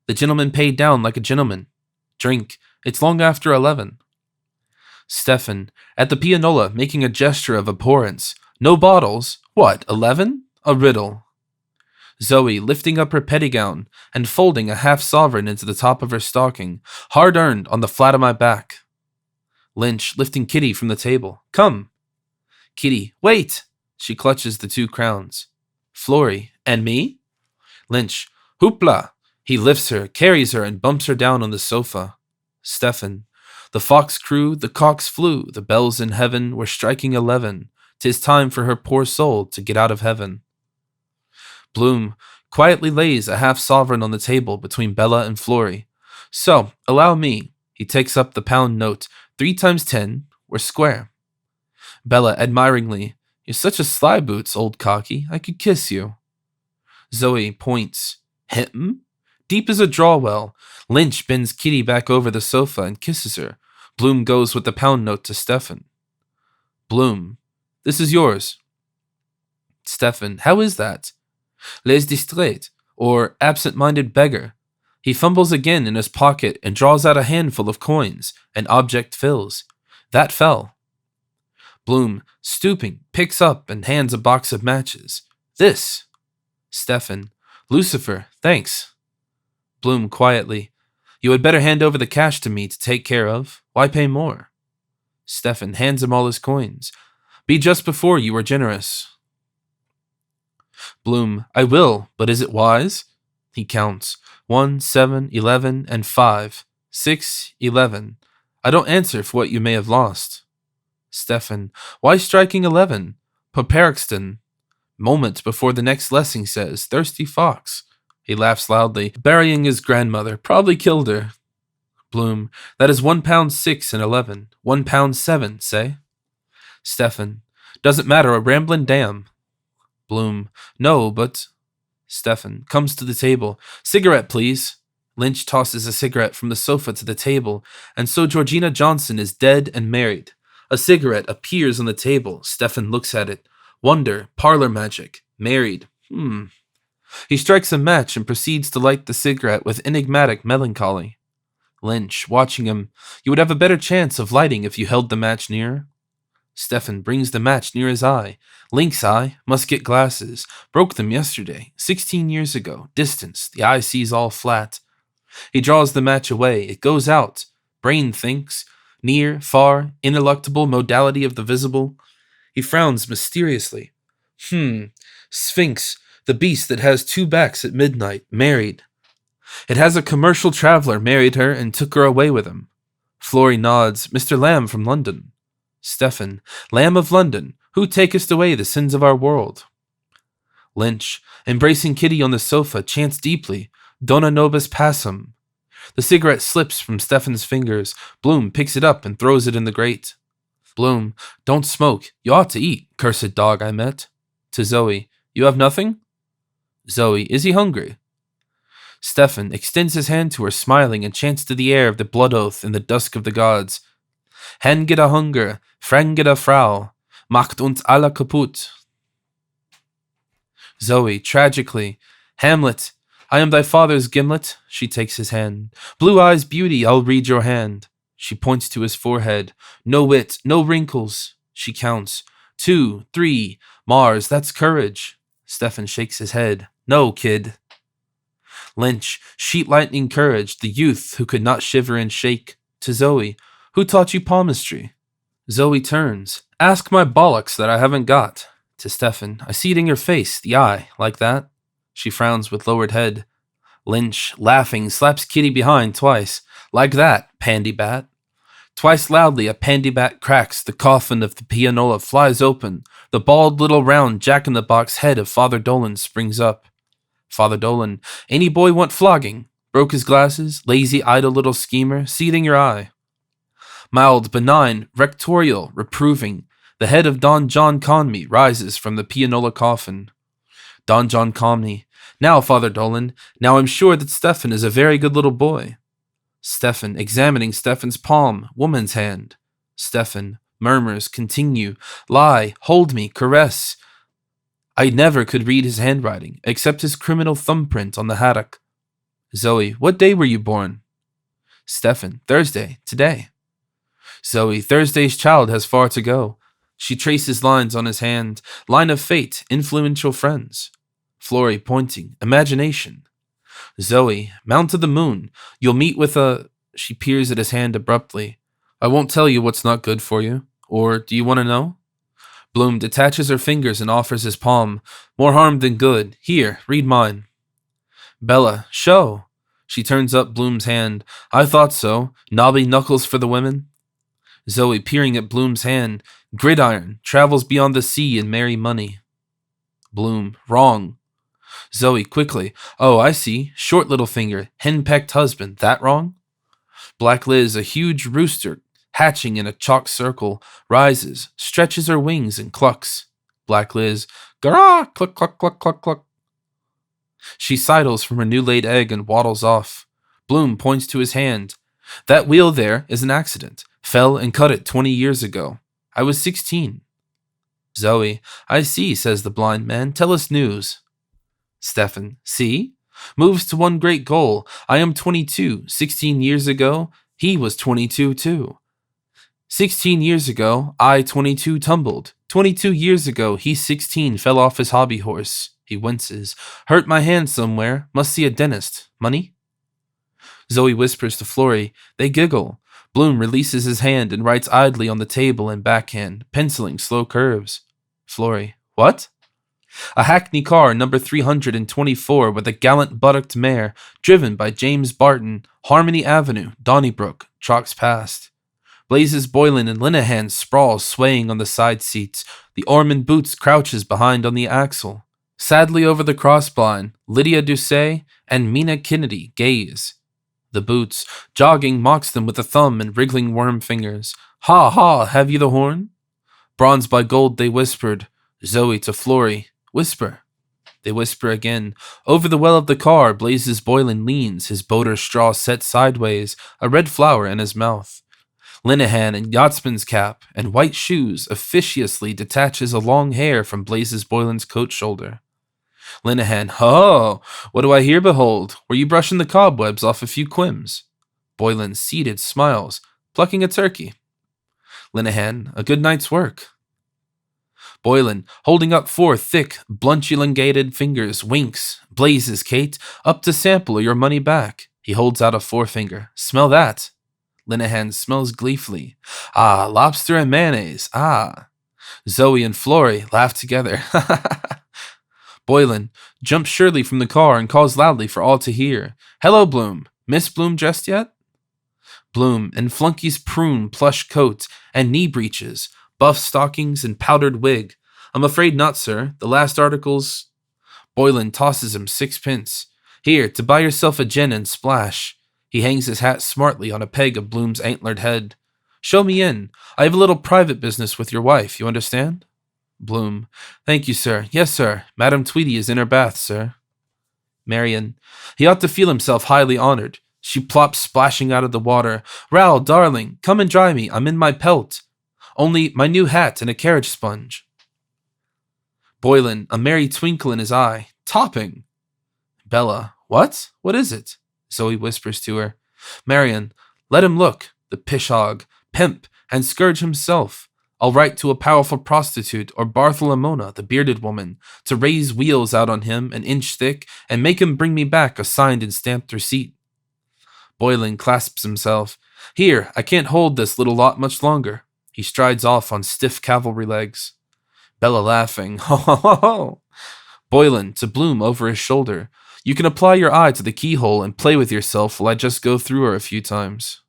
The gentleman paid down like a gentleman. Drink. It's long after 11. Stefan, at the pianola, making a gesture of abhorrence. No bottles. What, 11? A riddle. Zoe, lifting up her pettigown and folding a half-sovereign into the top of her stocking, hard-earned on the flat of my back. Lynch, lifting Kitty from the table. Come. Kitty, wait! She clutches the 2 crowns. Florrie, and me? Lynch, hoopla! He lifts her, carries her, and bumps her down on the sofa. Stefan, the fox crew, the cocks flew, the bells in heaven were striking 11. 'Tis time for her poor soul to get out of heaven. Bloom quietly lays a half-sovereign on the table between Bella and Florrie. So, allow me. He takes up the pound note. 3 times 10, we're square. Bella admiringly, you're such a sly boots, old cocky. I could kiss you. Zoe points. Him? Deep as a draw well. Lynch bends Kitty back over the sofa and kisses her. Bloom goes with the pound note to Stefan. Bloom, this is yours. Stefan, how is that? Les distrait, or absent-minded beggar. He fumbles again in his pocket and draws out a handful of coins. An object fills. That fell. Bloom, stooping, picks up and hands a box of matches. This. Stefan, Lucifer, thanks. Bloom quietly, you had better hand over the cash to me to take care of. Why pay more? Stefan hands him all his coins. Be just before you were generous. Bloom, I will, but is it wise? He counts. 1, 7, 11, and 5. 6, 11. I don't answer for what you may have lost. Stefan, why striking 11? Poperixton. Moment before the next lesson says, thirsty fox. He laughs loudly, burying his grandmother. Probably killed her. Bloom, that is £1.6 and 11. £1.7, say? Stefan, doesn't matter, a ramblin' dam. Bloom, no, but... Stefan comes to the table. Cigarette, please. Lynch tosses a cigarette from the sofa to the table, and so Georgina Johnson is dead and married. A cigarette appears on the table. Stefan looks at it. Wonder, parlor magic, married. He strikes a match and proceeds to light the cigarette with enigmatic melancholy. Lynch, watching him, you would have a better chance of lighting if you held the match nearer. Stefan brings the match near his eye. Lynx eye, must get glasses. Broke them yesterday, 16 years ago. Distance, the eye sees all flat. He draws the match away. It goes out. Brain thinks. Near, far, ineluctable modality of the visible. He frowns mysteriously. Sphinx, the beast that has 2 backs at midnight, married. It has a commercial traveler married her and took her away with him. Florrie nods. Mr. Lamb from London. Stefan, Lamb of London, who takest away the sins of our world? Lynch, embracing Kitty on the sofa, chants deeply, Dona nobis passum. The cigarette slips from Stefan's fingers. Bloom picks it up and throws it in the grate. Bloom, don't smoke. You ought to eat, cursed dog I met. To Zoe, you have nothing? Zoe, is he hungry? Stefan extends his hand to her, smiling, and chants to the air of the blood oath in the dusk of the gods. Hangeda Hunger, Frangeda Frau, macht uns alle kaputt. Zoe, tragically, Hamlet, I am thy father's gimlet. She takes his hand. Blue eyes beauty, I'll read your hand. She points to his forehead. No wit, no wrinkles. She counts. 2, 3, Mars, that's courage. Stefan shakes his head. No, kid. Lynch, sheet lightning courage, the youth who could not shiver and shake. To Zoe, who taught you palmistry? Zoe turns. Ask my bollocks that I haven't got. To Stefan, I see it in your face, the eye, like that. She frowns with lowered head. Lynch, laughing, slaps Kitty behind twice. Like that, pandy bat. Twice loudly a pandy bat cracks. The coffin of the pianola flies open. The bald little round jack-in-the-box head of Father Dolan springs up. Father Dolan, any boy want flogging? Broke his glasses, lazy, idle little schemer, seething your eye. Mild, benign, rectorial, reproving, the head of Don John Conmee rises from the pianola coffin. Don John Conmee, now, Father Dolan, now I'm sure that Stefan is a very good little boy. Stefan, examining Stefan's palm, woman's hand. Stefan, murmurs, continue, lie, hold me, caress. I never could read his handwriting, except his criminal thumbprint on the haddock. Zoe, what day were you born? Stefan, Thursday, today. Zoe, Thursday's child has far to go. She traces lines on his hand. Line of fate, influential friends. Flory, pointing, imagination. Zoe, mount to the moon. You'll meet with a. She peers at his hand abruptly. I won't tell you what's not good for you. Or do you want to know? Bloom detaches her fingers and offers his palm. More harm than good. Here, read mine. Bella, show. She turns up Bloom's hand. I thought so. Knobby knuckles for the women. Zoe, peering at Bloom's hand. Gridiron, travels beyond the sea and marry money. Bloom, wrong. Zoe, quickly. Oh, I see. Short little finger, henpecked husband. That wrong? Black Liz, a huge rooster, hatching in a chalk circle, rises, stretches her wings and clucks. Black Liz, garah, cluck, cluck, cluck, cluck, cluck. She sidles from her new-laid egg and waddles off. Bloom points to his hand. That wheel there is an accident. Fell and cut it 20 years ago. I was 16. Zoe, I see, says the blind man. Tell us news. Stefan, see? Moves to one great goal. I am 22. 16 years ago, he was 22 too. 16 years ago, I, 22, tumbled. 22 years ago, he, 16, fell off his hobby horse. He winces. Hurt my hand somewhere. Must see a dentist. Money? Zoe whispers to Flory. They giggle. Bloom releases his hand and writes idly on the table in backhand, penciling slow curves. Flory. What? A hackney car, number 324, with a gallant buttocked mare, driven by James Barton, Harmony Avenue, Donnybrook, chalks past. Blazes Boylan and Linehan sprawl swaying on the side seats. The Ormond Boots crouches behind on the axle. Sadly over the crossblind, Lydia Doucet and Mina Kennedy gaze. The Boots, jogging, mocks them with a thumb and wriggling worm fingers. Ha ha, have you the horn? Bronzed by gold they whispered. Zoe to Flory, whisper. They whisper again. Over the well of the car, Blazes Boylan leans, his boater straw set sideways, a red flower in his mouth. Linehan in yachtsman's cap and white shoes officiously detaches a long hair from Blazes Boylan's coat shoulder. Linehan, ho! What do I here behold? Were you brushing the cobwebs off a few quims? Boylan, seated, smiles, plucking a turkey. Linehan, a good night's work. Boylan, holding up four thick, blunt-elongated fingers, winks. Blazes, Kate, up to sample or your money back. He holds out a forefinger. Smell that. Linehan smells gleefully. Ah, lobster and mayonnaise. Ah. Zoe and Flory laugh together. Boylan jumps surely from the car and calls loudly for all to hear. Hello, Bloom. Miss Bloom dressed yet? Bloom in Flunky's prune plush coat and knee breeches, buff stockings and powdered wig. I'm afraid not, sir. The last articles... Boylan tosses him 6p. Here, to buy yourself a gin and splash. He hangs his hat smartly on a peg of Bloom's antlered head. Show me in. I have a little private business with your wife, you understand? Bloom. Thank you, sir. Yes, sir. Madame Tweedy is in her bath, sir. Marion. He ought to feel himself highly honored. She plops splashing out of the water. Ral, darling, come and dry me. I'm in my pelt. Only my new hat and a carriage sponge. Boylan, a merry twinkle in his eye. Topping. Bella. What? What is it? Zoe whispers to her. Marion. Let him look. The pishog, pimp, and scourge himself. I'll write to a powerful prostitute or Bartholomona, the bearded woman, to raise wheels out on him an inch thick and make him bring me back a signed and stamped receipt. Boylan clasps himself. Here, I can't hold this little lot much longer. He strides off on stiff cavalry legs. Bella laughing. Ho ho ho ho. Boylan to Bloom over his shoulder. You can apply your eye to the keyhole and play with yourself while I just go through her a few times.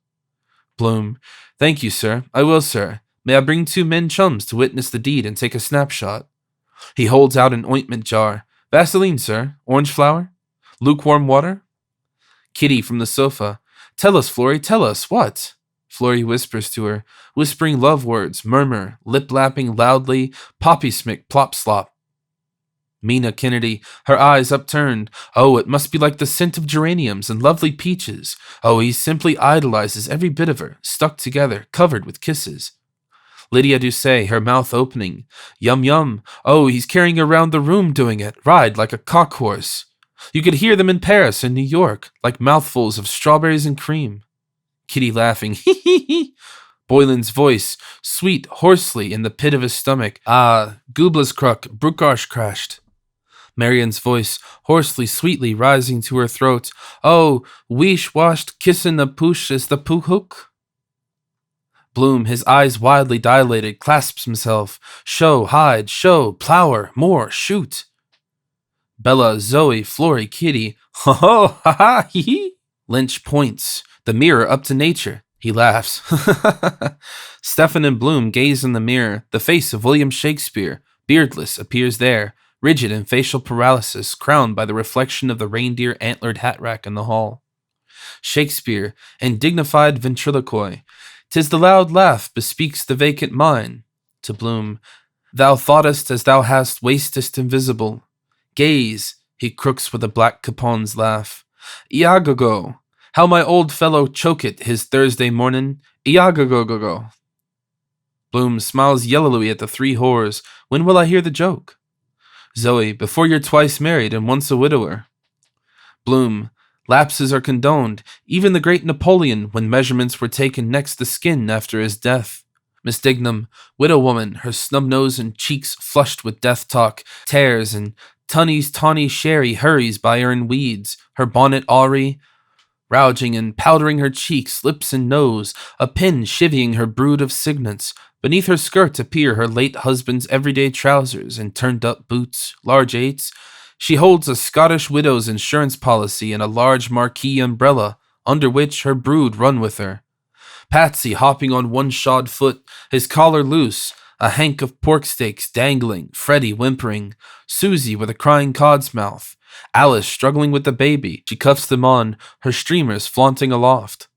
Bloom. Thank you, sir. I will, sir. May I bring 2 men chums to witness the deed and take a snapshot? He holds out an ointment jar. Vaseline, sir. Orange flower? Lukewarm water? Kitty from the sofa. Tell us, Flory, tell us. What? Flory whispers to her, whispering love words, murmur, lip-lapping loudly, poppy smick, plop slop. Mina Kennedy, her eyes upturned. Oh, it must be like the scent of geraniums and lovely peaches. Oh, he simply idolizes every bit of her, stuck together, covered with kisses. Lydia Doucet, her mouth opening. Yum yum. Oh, he's carrying her around the room doing it. Ride like a cock horse. You could hear them in Paris and New York, like mouthfuls of strawberries and cream. Kitty laughing, hee hee hee. Boylan's voice, sweet hoarsely in the pit of his stomach. Ah, Gublaskruk, Brukarsh crashed. Marian's voice, hoarsely, sweetly rising to her throat. Oh, weesh washed kissin the poosh is the poohook. Bloom, his eyes widely dilated, clasps himself. Show, hide, show, plower, more, shoot. Bella, Zoe, Flory, Kitty. Ho ho, ha ha, hee hee. Lynch points, the mirror up to nature. He laughs. Stefan and Bloom gaze in the mirror. The face of William Shakespeare, beardless, appears there, rigid in facial paralysis, crowned by the reflection of the reindeer antlered hat rack in the hall. Shakespeare, in dignified ventriloquy. "'Tis the loud laugh bespeaks the vacant mind." To Bloom, "Thou thoughtest as thou hast wastest invisible. Gaze," he crooks with a black capon's laugh. "Iagogo, how my old fellow choke it his Thursday mornin'. Iagogogogo." Bloom smiles yellowly at the three whores. "When will I hear the joke?" Zoe, "Before you're twice married and once a widower." Bloom, "Lapses are condoned, even the great Napoleon, when measurements were taken next the skin after his death." Miss Dignam, widow woman, her snub nose and cheeks flushed with death talk, tears and Tunny's tawny sherry hurries by her in weeds, her bonnet awry, rouging and powdering her cheeks, lips and nose, a pin chivying her brood of signets. Beneath her skirt appear her late husband's everyday trousers and turned-up boots, large eights. She holds a Scottish widow's insurance policy and a large marquee umbrella, under which her brood run with her. Patsy hopping on one shod foot, his collar loose, a hank of pork steaks dangling, Freddie whimpering, Susie with a crying cod's mouth, Alice struggling with the baby, she cuffs them on, her streamers flaunting aloft.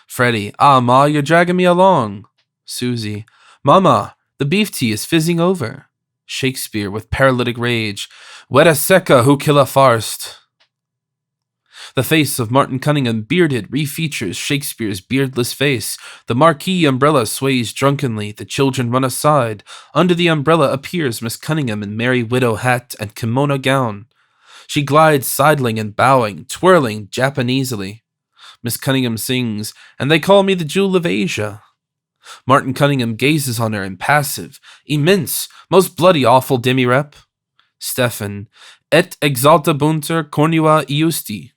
Freddie, "Ah, Ma, you're dragging me along." Susie, "Mama, the beef tea is fizzing over." Shakespeare with paralytic rage, "Weta secca who killa farst." The face of Martin Cunningham, bearded, refeatures Shakespeare's beardless face. The marquee umbrella sways drunkenly. The children run aside. Under the umbrella appears Miss Cunningham in merry widow hat and kimono gown. She glides sidling and bowing, twirling Japanesely. Miss Cunningham sings, "And they call me the Jewel of Asia." Martin Cunningham gazes on her impassive, immense, most bloody awful demi-rep. Stefan, "Et exalta bunter cornua iusti."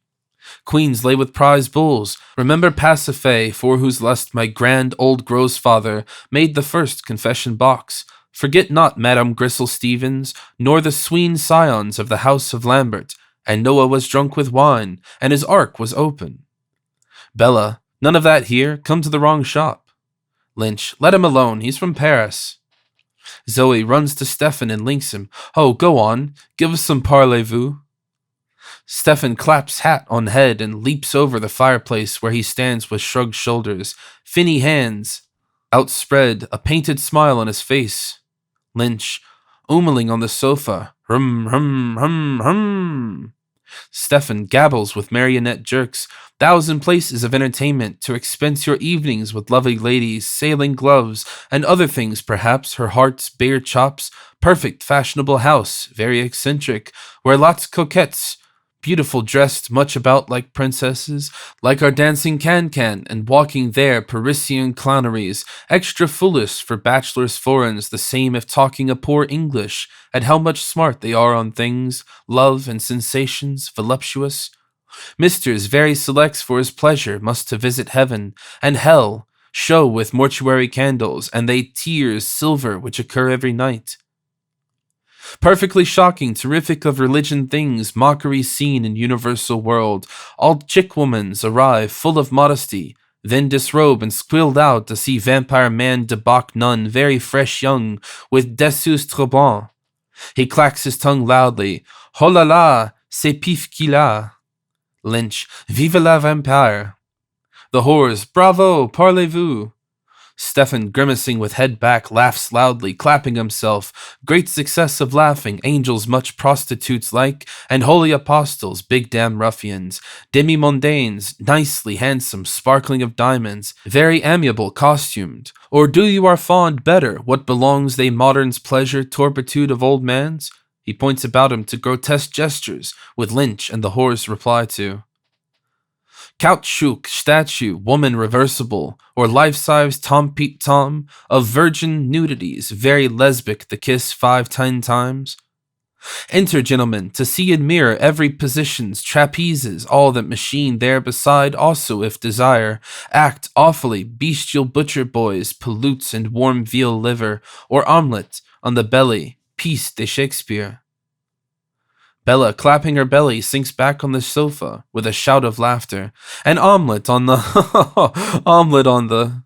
Queens lay with prize bulls. Remember Pasiphae, for whose lust my grand old grossfather made the first confession box. Forget not Madame Grisel Stevens, nor the sween scions of the house of Lambert. And Noah was drunk with wine, and his ark was open. Bella, "None of that here. Come to the wrong shop." Lynch, "Let him alone. He's from Paris." Zoe runs to Stefan and links him. "Oh, go on. Give us some parlez-vous." Stefan claps hat on head and leaps over the fireplace where he stands with shrugged shoulders, finny hands outspread, a painted smile on his face. Lynch, oomeling on the sofa, "Hum, hum, hum, hum." Stefan gabbles with marionette jerks, 1,000 places of entertainment to expense your evenings with lovely ladies, sailing gloves, and other things perhaps, her heart's bare chops, perfect fashionable house, very eccentric, where lots coquettes, beautiful dressed much about like princesses, like our dancing can-can, and walking there Parisian clowneries, extra foolish for bachelors foreigns, the same if talking a poor English, at how much smart they are on things, love and sensations, voluptuous. Misters very selects for his pleasure must to visit heaven, and hell, show with mortuary candles, and they tears silver which occur every night. Perfectly shocking, terrific of religion things, mockery seen in universal world. All chick-womans arrive, full of modesty, then disrobe and squealed out to see vampire man debauch nun, very fresh young, with dessus trop bon. He clacks his tongue loudly. "Oh la la, c'est pif qu'il a." Lynch, "Vive la vampire." The whores, "Bravo, parlez-vous." Stefan, grimacing with head back, laughs loudly, clapping himself. Great success of laughing, angels much prostitutes like, and holy apostles, big damn ruffians, demi-mondaines, nicely handsome, sparkling of diamonds, very amiable costumed. Or do you are fond better, what belongs they modern's pleasure, turpitude of old man's? He points about him to grotesque gestures, with Lynch and the horse reply to. Caoutchouc statue, woman reversible, or life-size Tom Pete Tom, of virgin nudities, very lesbic, the kiss 5-10 times. Enter, gentlemen, to see and mirror every positions, trapezes, all that machine there beside also if desire. Act awfully, bestial butcher boys, pollutes and warm veal liver, or omelette on the belly, piece de Shakespeare. Bella, clapping her belly, sinks back on the sofa with a shout of laughter. An omelette on the omelette on the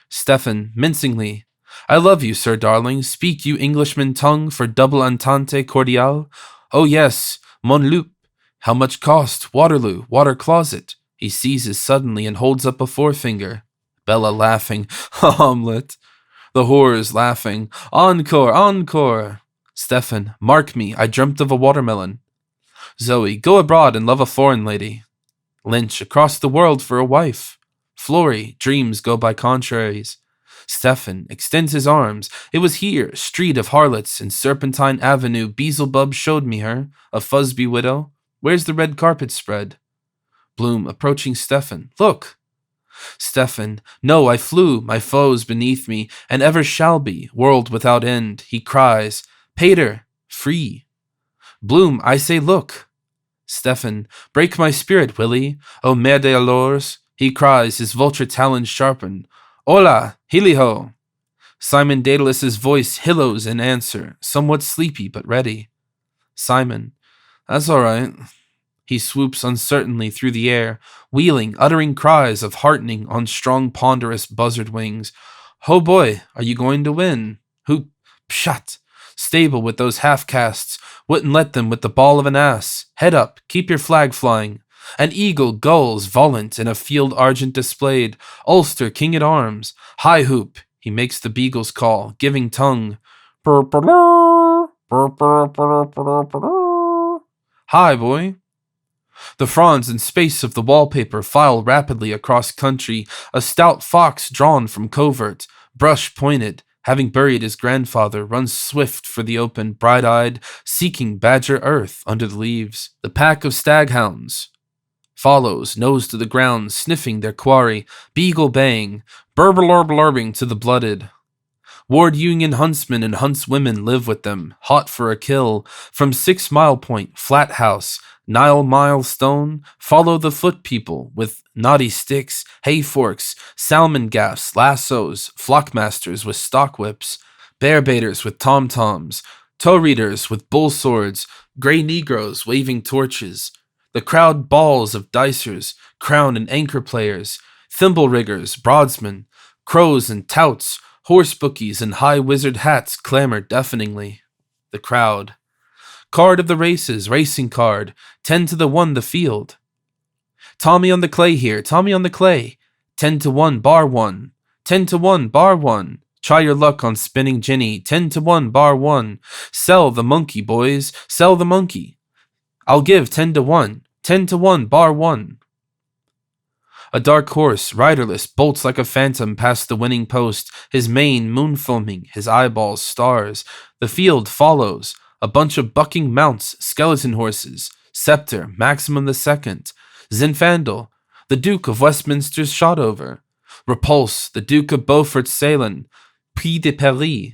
Stefan, mincingly. I love you, sir darling. Speak you Englishman tongue for double entente cordial? Oh yes, mon loup. How much cost? Waterloo, water closet. He seizes suddenly and holds up a forefinger. Bella laughing. Omelette. The whores laughing. Encore, encore. Stefan, mark me, I dreamt of a watermelon. Zoe, go abroad and love a foreign lady. Lynch, across the world for a wife. Florrie, dreams go by contraries. Stefan extends his arms. It was here, street of harlots, in Serpentine Avenue, Beelzebub showed me her, a Fusby widow. Where's the red carpet spread? Bloom, approaching Stefan. Look! Stefan, no, I flew, my foes beneath me, and ever shall be, world without end. He cries, Pater, free. Bloom, I say look. Stefan, break my spirit, Willie. O merde alors. He cries, his vulture talons sharpened. Hola, hilly-ho! Simon Daedalus's voice hillows in answer, somewhat sleepy but ready. Simon, that's all right. He swoops uncertainly through the air, wheeling, uttering cries of heartening on strong ponderous buzzard wings. Ho boy, are you going to win? Who? Pshat! Stable with those half-castes, wouldn't let them with the ball of an ass. Head up, keep your flag flying. An eagle gulls volant in a field argent displayed. Ulster, king at arms. High hoop. He makes the beagle's call, giving tongue. Hi, boy. The fronds and space of the wallpaper file rapidly across country, a stout fox drawn from covert, brush pointed, having buried his grandfather, runs swift for the open, bright-eyed, seeking badger earth under the leaves. The pack of staghounds follows, nose to the ground, sniffing their quarry, beagle baying, burblarbing to the blooded. Ward Union huntsmen and huntswomen live with them, hot for a kill. From 6 Mile Point, Flat House, Nile Milestone, follow the foot people with knotty sticks, hay forks, salmon gaffs, lassos, flockmasters with stock whips, bear baiters with tom-toms, toe readers with bull swords, gray negroes waving torches. The crowd balls of dicers, crown and anchor players, thimble riggers, broadsmen, crows and touts, horse bookies and high wizard hats clamor deafeningly. The crowd. Card of the races, racing card, 10-1 the field. Tommy on the clay here, Tommy on the clay. 10-1 bar 1, 10-1 bar 1. Try your luck on spinning Jenny, 10-1 bar 1. Sell the monkey, boys, sell the monkey. I'll give 10-1, 10-1 bar 1. A dark horse, riderless, bolts like a phantom past the winning post, his mane moon-foaming, his eyeballs stars. The field follows, a bunch of bucking mounts, skeleton horses, Scepter, Maximum II, Zinfandel, the Duke of Westminster's shot over, Repulse, the Duke of Beaufort's Salon, Puy de Paris.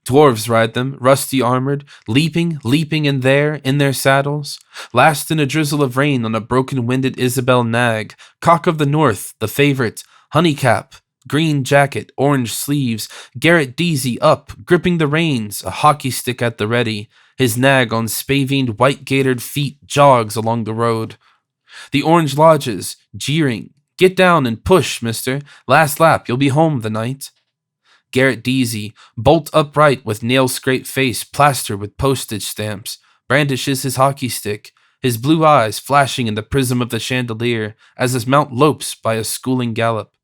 Dwarves ride them, rusty armored, leaping in their saddles. Last in a drizzle of rain on a broken-winded Isabel nag, Cock of the North, the favorite, Honeycap, green jacket, orange sleeves, Garrett Deasy up, gripping the reins, a hockey stick at the ready. His nag on spavined, white-gaitered feet jogs along the road. The Orange Lodges, jeering, get down and push, mister. Last lap, you'll be home the night. Garrett Deasy, bolt upright with nail-scraped face plastered with postage stamps, brandishes his hockey stick, his blue eyes flashing in the prism of the chandelier as his mount lopes by a schooling gallop.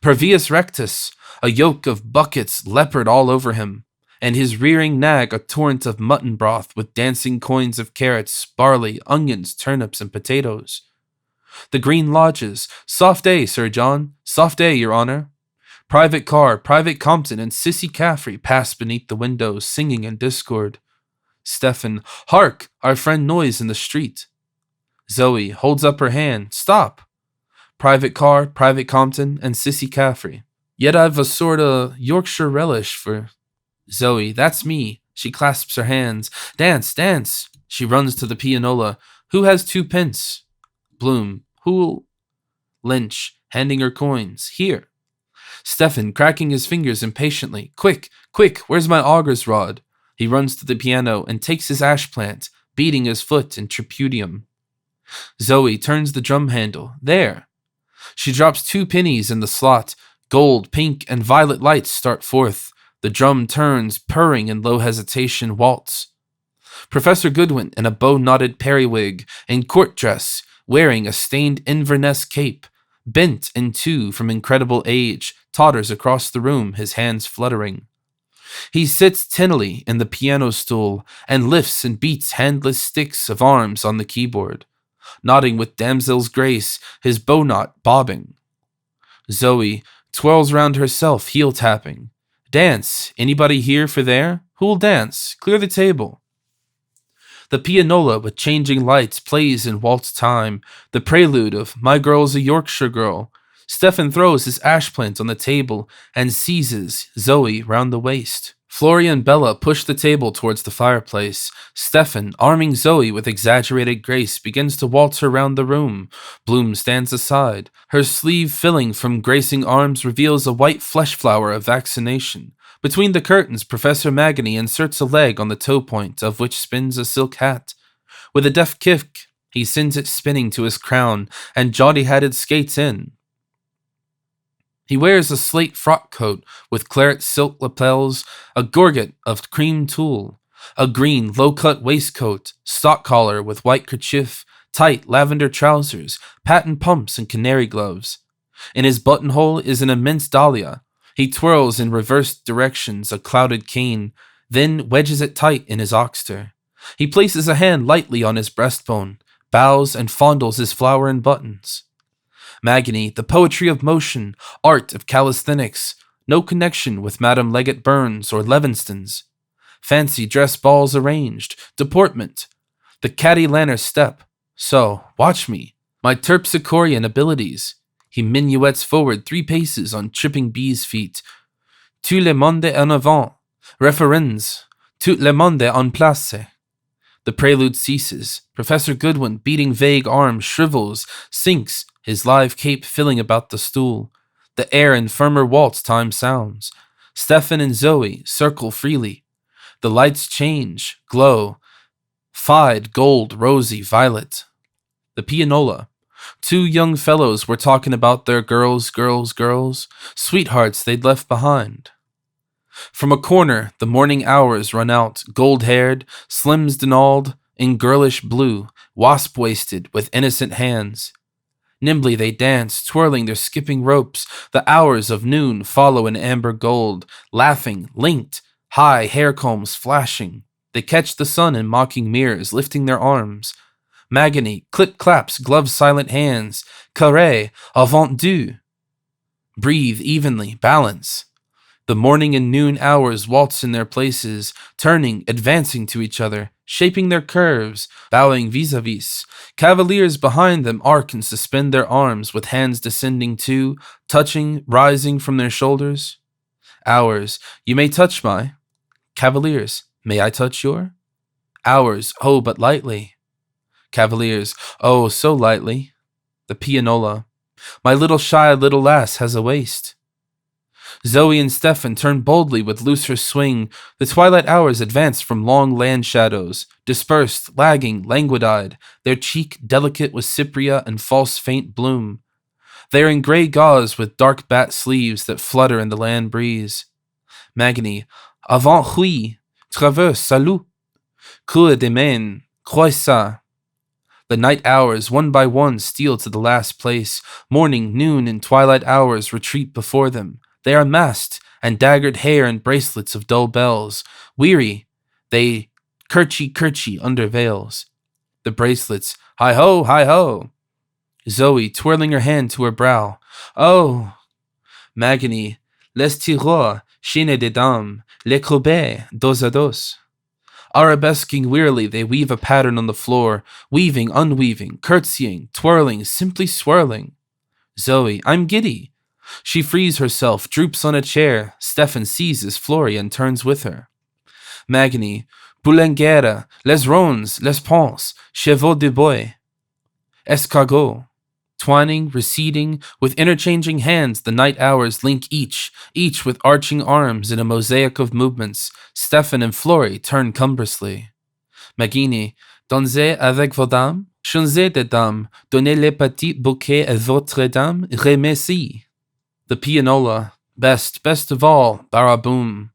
Pervius Rectus, a yoke of buckets leopard all over him, and his rearing nag a torrent of mutton broth with dancing coins of carrots, barley, onions, turnips, and potatoes. The Green Lodges, soft day, Sir John, soft day, Your Honor. Private Car, Private Compton, and Sissy Caffrey pass beneath the windows, singing in discord. Stefan, hark! Our friend noise in the street. Zoe holds up her hand. Stop! Private Car, Private Compton, and Sissy Caffrey. Yet I've a sort of Yorkshire relish for Zoe. That's me. She clasps her hands. Dance, dance. She runs to the pianola. Who has 2 pence? Bloom. Who'll? Lynch, handing her coins. Here. Stefan, cracking his fingers impatiently. Quick, quick, where's my auger's rod? He runs to the piano and takes his ash plant, beating his foot in tripudium. Zoe turns the drum handle. There. She drops 2 pennies in the slot. Gold, pink, and violet lights start forth. The drum turns, purring in low hesitation waltz. Professor Goodwin in a bow-knotted periwig, in court dress, wearing a stained Inverness cape, bent in two from incredible age, totters across the room, his hands fluttering. He sits tinnily in the piano stool and lifts and beats handless sticks of arms on the keyboard, nodding with damsel's grace, his bow knot bobbing. Zoe twirls round herself, heel tapping. Dance. Anybody here for there? Who'll dance? Clear the table. The pianola with changing lights plays in waltz time, the prelude of My Girl's a Yorkshire Girl. Stefan throws his ash plant on the table and seizes Zoe round the waist. Floria and Bella push the table towards the fireplace. Stefan, arming Zoe with exaggerated grace, begins to waltz her round the room. Bloom stands aside. Her sleeve filling from gracing arms reveals a white flesh flower of vaccination. Between the curtains, Professor Magany inserts a leg on the toe point, of which spins a silk hat. With a deft kick, he sends it spinning to his crown, and jaunty-hatted skates in. He wears a slate frock coat with claret silk lapels, a gorget of cream tulle, a green low-cut waistcoat, stock collar with white kerchief, tight lavender trousers, patent pumps, and canary gloves. In his buttonhole is an immense dahlia. He twirls in reversed directions a clouded cane, then wedges it tight in his oxter. He places a hand lightly on his breastbone, bows and fondles his flower and buttons. Magany, the poetry of motion, art of calisthenics, no connection with Madame Leggett Burns or Levinston's. Fancy dress balls arranged, deportment, the catty lanner step. So, watch me, my terpsichorean abilities. He minuets forward 3 paces on tripping bees' feet. Tout le monde en avant, référens, tout le monde en place. The prelude ceases. Professor Goodwin, beating vague arms, shrivels, sinks, his live cape filling about the stool. The air in firmer waltz time sounds. Stefan and Zoe circle freely. The lights change, glow. Fide, gold, rosy, violet. The pianola. 2 young fellows were talking about their girls, sweethearts they'd left behind. From a corner, the morning hours run out, gold-haired, slims-denalled, in girlish blue, wasp-waisted, with innocent hands. Nimbly they dance, twirling their skipping ropes. The hours of noon follow in amber gold, laughing, linked, high hair combs flashing. They catch the sun in mocking mirrors, lifting their arms. Magany, clip-claps, glove-silent hands. Carré, avant deux. Breathe evenly, balance. The morning and noon hours waltz in their places, turning, advancing to each other, shaping their curves, bowing vis-a-vis. Cavaliers behind them arc and suspend their arms, with hands descending too, touching, rising from their shoulders. Hours, you may touch my. Cavaliers, may I touch your? Hours, oh, but lightly. Cavaliers, oh, so lightly. The pianola, my little shy little lass has a waist. Zoe and Stefan turn boldly with looser swing. The twilight hours advance from long land shadows, dispersed, lagging, languid-eyed, their cheek delicate with cypria and false faint bloom. They are in grey gauze with dark bat sleeves that flutter in the land breeze. Magany, avant oui, traverse, salut, cour des mains, croissant. The night hours, one by one, steal to the last place. Morning, noon, and twilight hours retreat before them. They are masked, and daggered hair and bracelets of dull bells. Weary, they curchy under veils. The bracelets, hi-ho, hi-ho. Zoe, twirling her hand to her brow. Oh! Magany, les tiroirs, chaînes des dames, les courbets, dos à dos. Arabesquing wearily, they weave a pattern on the floor, weaving, unweaving, curtsying, twirling, simply swirling. Zoe, I'm giddy. She frees herself, droops on a chair. Stefan seizes Flori and turns with her. Magni, Boulangera, les ronds, les ponts, chevaux de bois. Escargot. Twining, receding, with interchanging hands, the night hours link each with arching arms in a mosaic of movements. Stefan and Flori turn cumbrously. Magini, dansez avec vos dames, changez de dames, donnez les petits bouquets à votre dame, remercie. The pianola, best of all, baraboom.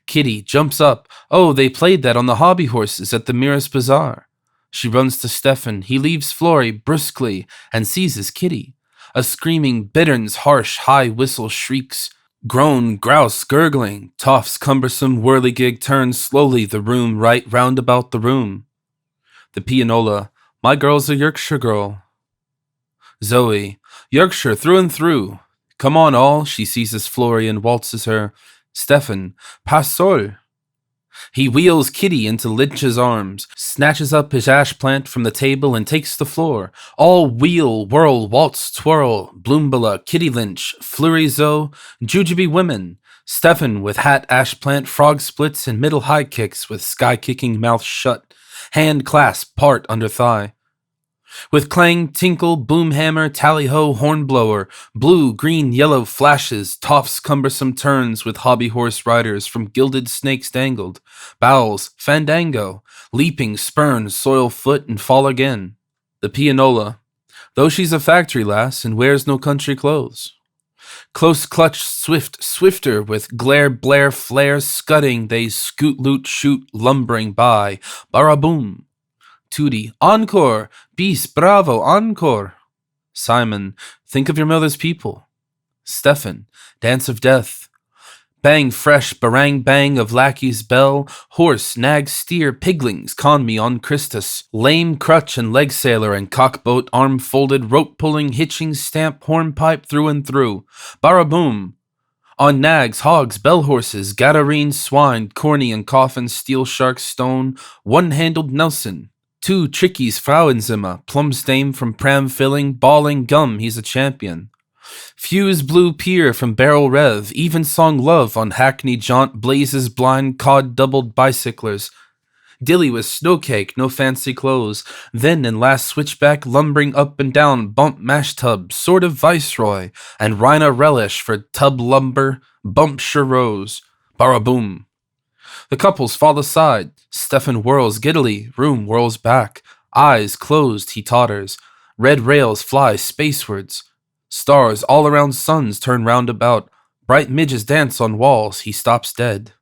Kitty jumps up. Oh, they played that on the hobby horses at the Miras Bazaar. She runs to Stefan. He leaves Flori brusquely and seizes Kitty. A screaming bitterns harsh, high whistle shrieks. Groan, grouse, gurgling. Toff's cumbersome whirligig turns slowly the room right round about the room. The pianola. My girl's a Yorkshire girl. Zoe. Yorkshire through and through. Come on all. She seizes Flori and waltzes her. Stefan. Pas sol. He wheels Kitty into Lynch's arms, snatches up his ash plant from the table and takes the floor. All wheel, whirl, waltz, twirl, Bloombala, Kitty Lynch, Flurry Zoe, Jujubee women. Stefan with hat, ash plant, frog splits, and middle high kicks with sky kicking mouth shut. Hand clasp, part under thigh. With clang, tinkle, boom hammer, tally-ho, hornblower, blue, green, yellow flashes, Toff's cumbersome turns with hobby horse riders from gilded snakes dangled, bowels, fandango, leaping, spurn, soil foot, and fall again. The pianola, though she's a factory lass and wears no country clothes. Close clutch, swift, swifter, with glare, blare, flare, scudding, they scoot, loot, shoot, lumbering by, baraboom. Tootie, encore! Bis, bravo, encore! Simon, think of your mother's people. Stefan, dance of death. Bang, fresh, barang, bang of lackey's bell. Horse, nag, steer, piglings, con me on Christus. Lame crutch and leg sailor and cockboat, arm folded, rope pulling, hitching, stamp, hornpipe through and through. Baraboom! On nags, hogs, bell horses, Gadarene, swine, corny and coffin, steel shark, stone, one-handled Nelson. 2 Trickies Frauenzimmer, plumstain from pram filling, balling gum, he's a champion. Fuse blue pier from barrel rev, even song love on hackney jaunt, blazes blind, cod doubled bicyclers. Dilly with snowcake, no fancy clothes. Then and last switchback, lumbering up and down, bump mash tub, sort of viceroy, and rhina relish for tub lumber, bump rose. Baraboom. The couples fall aside. Stefan whirls giddily, room whirls back. Eyes closed, he totters. Red rails fly spacewards. Stars all around suns turn round about. Bright midges dance on walls, he stops dead.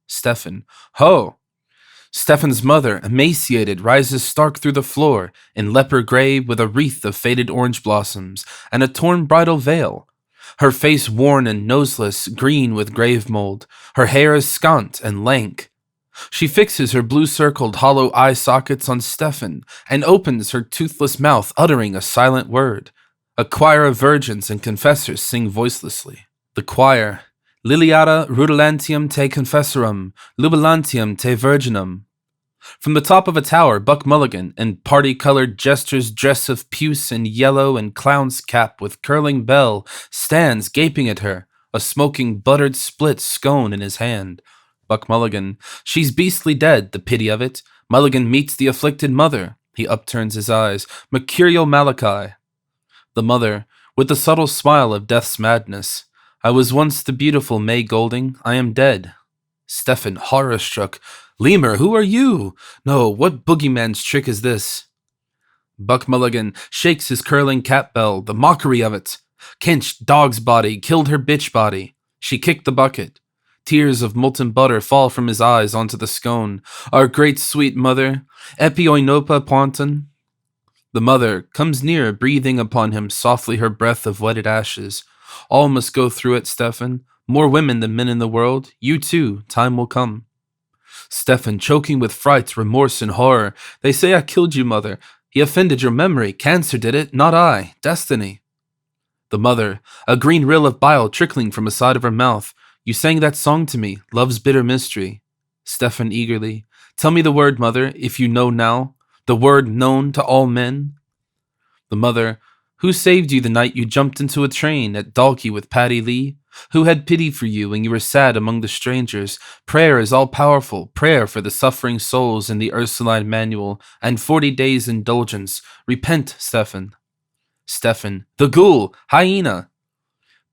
Stefan, ho! Stefan's mother, emaciated, rises stark through the floor, in leper grey with a wreath of faded orange blossoms, and a torn bridal veil. Her face worn and noseless, green with grave mold. Her hair is scant and lank. She fixes her blue-circled hollow eye sockets on Stefan and opens her toothless mouth, uttering a silent word. A choir of virgins and confessors sing voicelessly. The choir, Liliata rudulantium te confessorum, lubulantium te virginum. From the top of a tower, Buck Mulligan, in party-colored gestures, dress of puce and yellow and clown's cap with curling bell, stands gaping at her, a smoking buttered split scone in his hand. Buck Mulligan, she's beastly dead, the pity of it. Mulligan meets the afflicted mother. He upturns his eyes. Mercurial Malachi. The mother, with the subtle smile of death's madness. I was once the beautiful May Golding. I am dead. Stefan, horror-struck. Lemur, who are you? No, what boogeyman's trick is this? Buck Mulligan shakes his curling cat bell, the mockery of it. Kinch, dog's body, killed her bitch body. She kicked the bucket. Tears of molten butter fall from his eyes onto the scone. Our great sweet mother, Epioinopa Ponton. The mother comes near, breathing upon him softly her breath of wetted ashes. All must go through it, Stefan. More women than men in the world. You too, time will come. Stefan, choking with fright, remorse, and horror. They say I killed you, mother. He offended your memory. Cancer did it, not I. Destiny. The mother, a green rill of bile trickling from the side of her mouth. You sang that song to me, love's bitter mystery. Stefan eagerly. Tell me the word, mother, if you know now, the word known to all men. The mother, who saved you the night you jumped into a train at Dalkey with Paddy Lee? Who had pity for you when you were sad among the strangers? Prayer is all powerful, prayer for the suffering souls in the Ursuline Manual, and 40 days indulgence. Repent, Stephen. Stephen, the ghoul, hyena.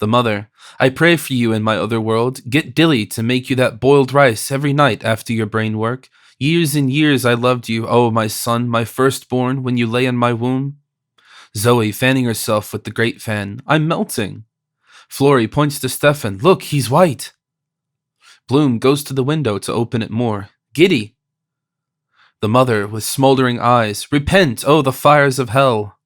The mother, I pray for you in my other world. Get Dilly to make you that boiled rice every night after your brain work. Years and years I loved you, oh my son, my firstborn, when you lay in my womb. Zoe fanning herself with the great fan. I'm melting. Florrie points to Stefan. Look, he's white. Bloom goes to the window to open it more. Giddy. The mother, with smoldering eyes. Repent, oh, the fires of hell.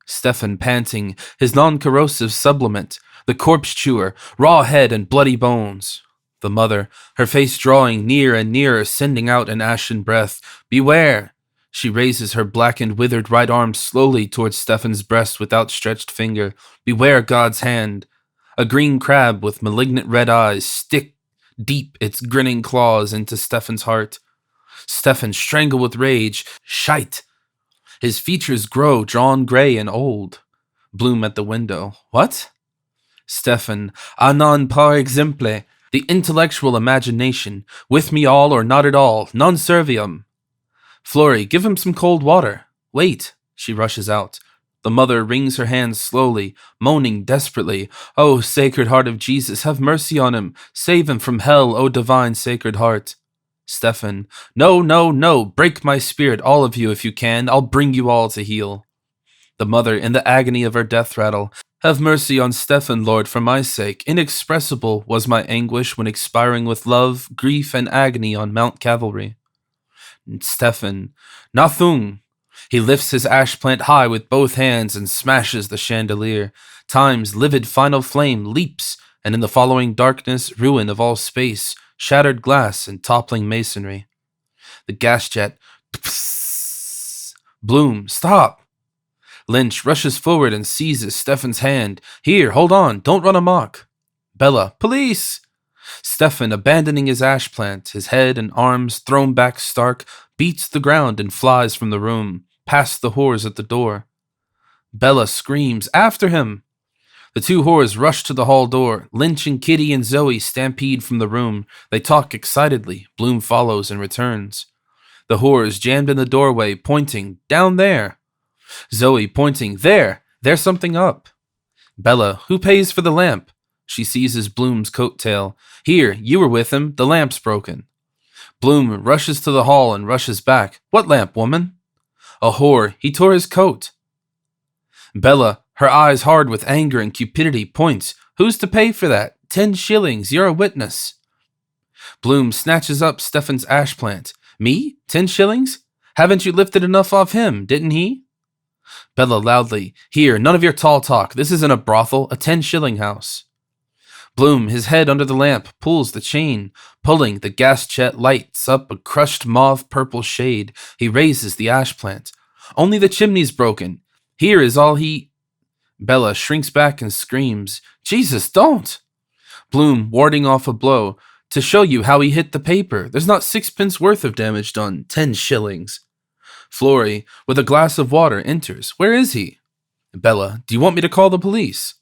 Stefan panting, his non-corrosive sublimate. The corpse chewer, raw head and bloody bones. The mother, her face drawing near and nearer, sending out an ashen breath. Beware! She raises her blackened, withered right arm slowly towards Stefan's breast with outstretched finger. Beware God's hand. A green crab with malignant red eyes stick deep its grinning claws into Stefan's heart. Stefan, strangled with rage. Shite! His features grow drawn gray and old. Bloom at the window. What? Stefan, a non par exemple. The intellectual imagination. With me all or not at all. Non serviam. Florrie, give him some cold water. Wait. She rushes out. The mother wrings her hands slowly, moaning desperately. Oh, Sacred Heart of Jesus, have mercy on him. Save him from hell, O divine Sacred Heart. Stefan, no, no, no. Break my spirit, all of you, if you can. I'll bring you all to heel. The mother, in the agony of her death rattle. Have mercy on Stefan, Lord, for my sake. Inexpressible was my anguish when expiring with love, grief, and agony on Mount Calvary. Stefan, Nathung. He lifts his ash plant high with both hands and smashes the chandelier. Time's livid final flame leaps, and in the following darkness, ruin of all space, shattered glass and toppling masonry. The gas jet. Psss. Bloom, stop! Lynch rushes forward and seizes Stefan's hand. Here, hold on, don't run amok. Bella, police! Stefan, abandoning his ash plant, his head and arms thrown back stark, beats the ground and flies from the room, past the whores at the door. Bella screams, after him! The two whores rush to the hall door. Lynch and Kitty and Zoe stampede from the room. They talk excitedly. Bloom follows and returns. The whores jammed in the doorway, pointing, down there. Zoe pointing, there, there's something up. Bella, who pays for the lamp? She seizes Bloom's coat tail. Here, you were with him, the lamp's broken. Bloom rushes to the hall and rushes back. What lamp, woman? A whore, he tore his coat. Bella, her eyes hard with anger and cupidity, points. Who's to pay for that? 10 shillings, you're a witness. Bloom snatches up Stefan's ash plant. Me? 10 shillings? Haven't you lifted enough off him, didn't he? Bella loudly, here, none of your tall talk. This isn't a brothel, a 10-shilling house. Bloom, his head under the lamp, pulls the chain. Pulling, the gas jet lights up a crushed mauve-purple shade. He raises the ash plant. Only the chimney's broken. Here is all he... Bella shrinks back and screams, Jesus, don't! Bloom, warding off a blow. To show you how he hit the paper. There's not 6pence worth of damage done. 10 shillings. Florrie, with a glass of water, enters. Where is he? Bella, do you want me to call the police?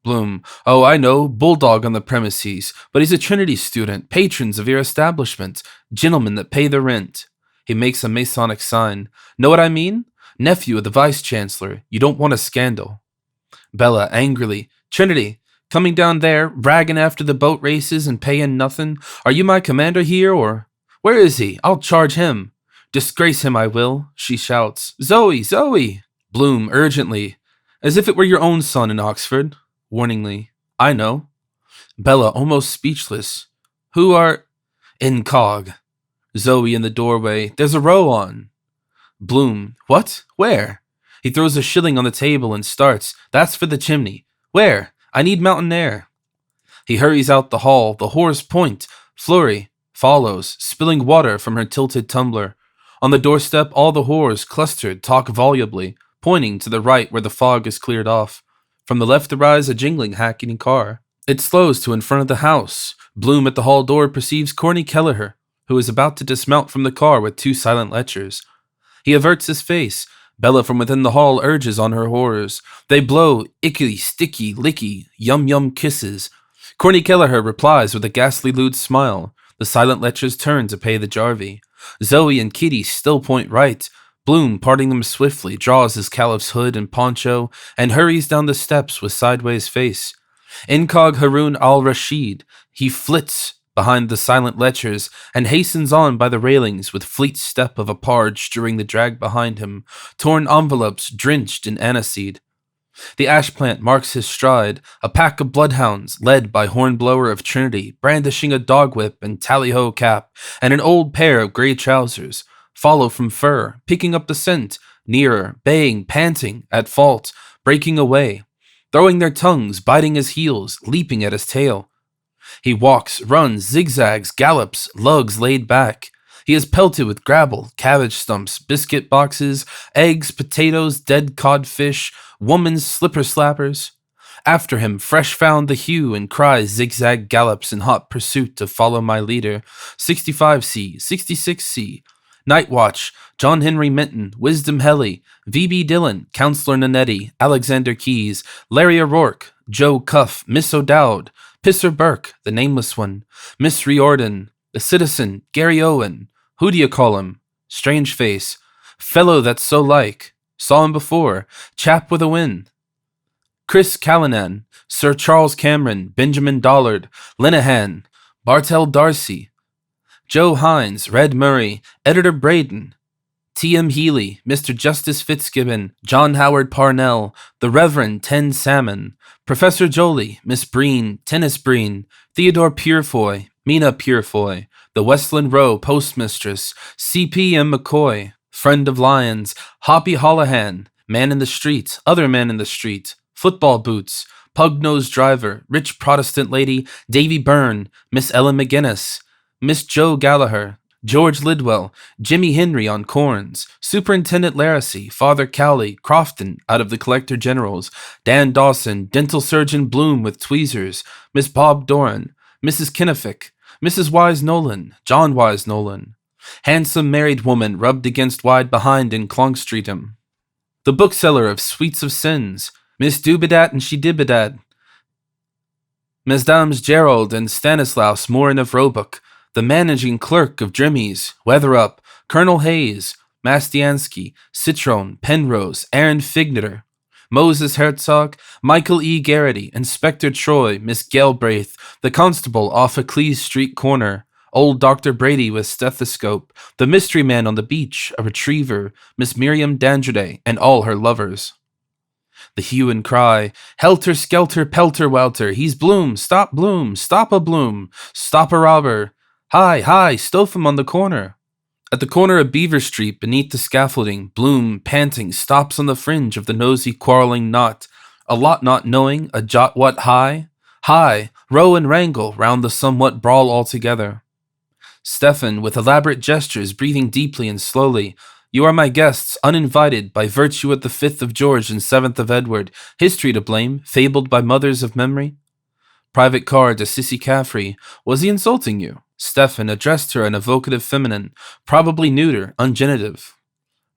Bloom, oh, I know, bulldog on the premises, but he's a Trinity student, patrons of your establishment, gentlemen that pay the rent. He makes a Masonic sign. Know what I mean? Nephew of the vice-chancellor. You don't want a scandal. Bella, angrily, Trinity, coming down there, bragging after the boat races and paying nothing. Are you my commander here, or... Where is he? I'll charge him. Disgrace him I will, she shouts. Zoe, Zoe! Bloom, urgently, as if it were your own son in Oxford. Warningly, I know. Bella, almost speechless. Who are... Incog. Zoe in the doorway. There's a row on. Bloom, what? Where? He throws a shilling on the table and starts. That's for the chimney. Where? I need mountain air. He hurries out the hall. The whores point. Florrie follows, spilling water from her tilted tumbler. On the doorstep, all the whores, clustered, talk volubly, pointing to the right where the fog is cleared off. From the left arrives a jingling hackney car. It slows to in front of the house. Bloom at the hall door perceives Corny Kelleher, who is about to dismount from the car with two silent lechers. He averts his face. Bella from within the hall urges on her horrors. They blow icky, sticky, licky, yum kisses. Corny Kelleher replies with a ghastly lewd smile. The silent lechers turn to pay the Jarvey. Zoe and Kitty still point right. Bloom, parting them swiftly, draws his caliph's hood and poncho and hurries down the steps with sideways face. Incog Haroun al-Rashid, he flits behind the silent lechers and hastens on by the railings with fleet step of a page during the drag behind him, torn envelopes drenched in aniseed. The ash plant marks his stride, a pack of bloodhounds led by Hornblower of Trinity, brandishing a dog whip and tally-ho cap, and an old pair of grey trousers, follow from fur, picking up the scent, nearer, baying, panting, at fault, breaking away, throwing their tongues, biting his heels, leaping at his tail. He walks, runs, zigzags, gallops, lugs laid back. He is pelted with gravel, cabbage stumps, biscuit boxes, eggs, potatoes, dead codfish, woman's slipper slappers. After him, fresh found the hue and cries zigzag gallops in hot pursuit to follow my leader. 65C, 66C, Night Watch, John Henry Minton, Wisdom Helly, V.B. Dillon, Counselor Nanetti, Alexander Keyes, Larry O'Rourke, Joe Cuff, Miss O'Dowd, Pisser Burke, the Nameless One, Miss Riordan, the Citizen, Gary Owen, who do you call him? Strange Face, Fellow that's so like, saw him before, Chap with a win. Chris Callanan, Sir Charles Cameron, Benjamin Dollard, Linehan, Bartell Darcy, Joe Hines, Red Murray, Editor Braden, T.M. Healy, Mr. Justice Fitzgibbon, John Howard Parnell, the Reverend Ten Salmon, Professor Jolie, Miss Breen, Tennis Breen, Theodore Purefoy, Mina Purefoy, the Westland Row Postmistress, C.P.M. McCoy, Friend of Lions, Hoppy Holohan, Man in the Street, Other Man in the Street, Football Boots, Pug-Nosed Driver, Rich Protestant Lady, Davy Byrne, Miss Ellen McGinnis, Miss Joe Gallagher, George Lidwell, Jimmy Henry on corns, Superintendent Laracy, Father Cowley, Crofton out of the Collector General's, Dan Dawson, Dental Surgeon Bloom with tweezers, Miss Bob Doran, Mrs. Kennefic, Mrs. Wise Nolan, John Wise Nolan, handsome married woman rubbed against wide behind in Clongstreetum, the bookseller of Sweets of Sins, Miss Dubedat and Shedibedad, Mesdames Gerald and Stanislaus Morin of Roebuck, the managing clerk of Drimmy's, Weatherup, Colonel Hayes, Mastiansky, Citron, Penrose, Aaron Figneter, Moses Herzog, Michael E. Garrity, Inspector Troy, Miss Galbraith, the constable off a Cleese Street corner, old Dr. Brady with stethoscope, the mystery man on the beach, a retriever, Miss Miriam Dandrede, and all her lovers. The hue and cry, helter skelter pelter welter, he's Bloom, stop a Bloom, stop a robber, hi, stow him on the corner. At the corner of Beaver Street, beneath the scaffolding, Bloom, panting, stops on the fringe of the nosy quarreling knot, a lot not knowing, a jot what high, row and wrangle round the somewhat brawl altogether. Stephen, with elaborate gestures, breathing deeply and slowly, you are my guests, uninvited, by virtue of the 5th of George and 7th of Edward, history to blame, fabled by mothers of memory. Private Car to Sissy Caffrey, was he insulting you? Stephen addressed her in evocative feminine, probably neuter, ungenitive.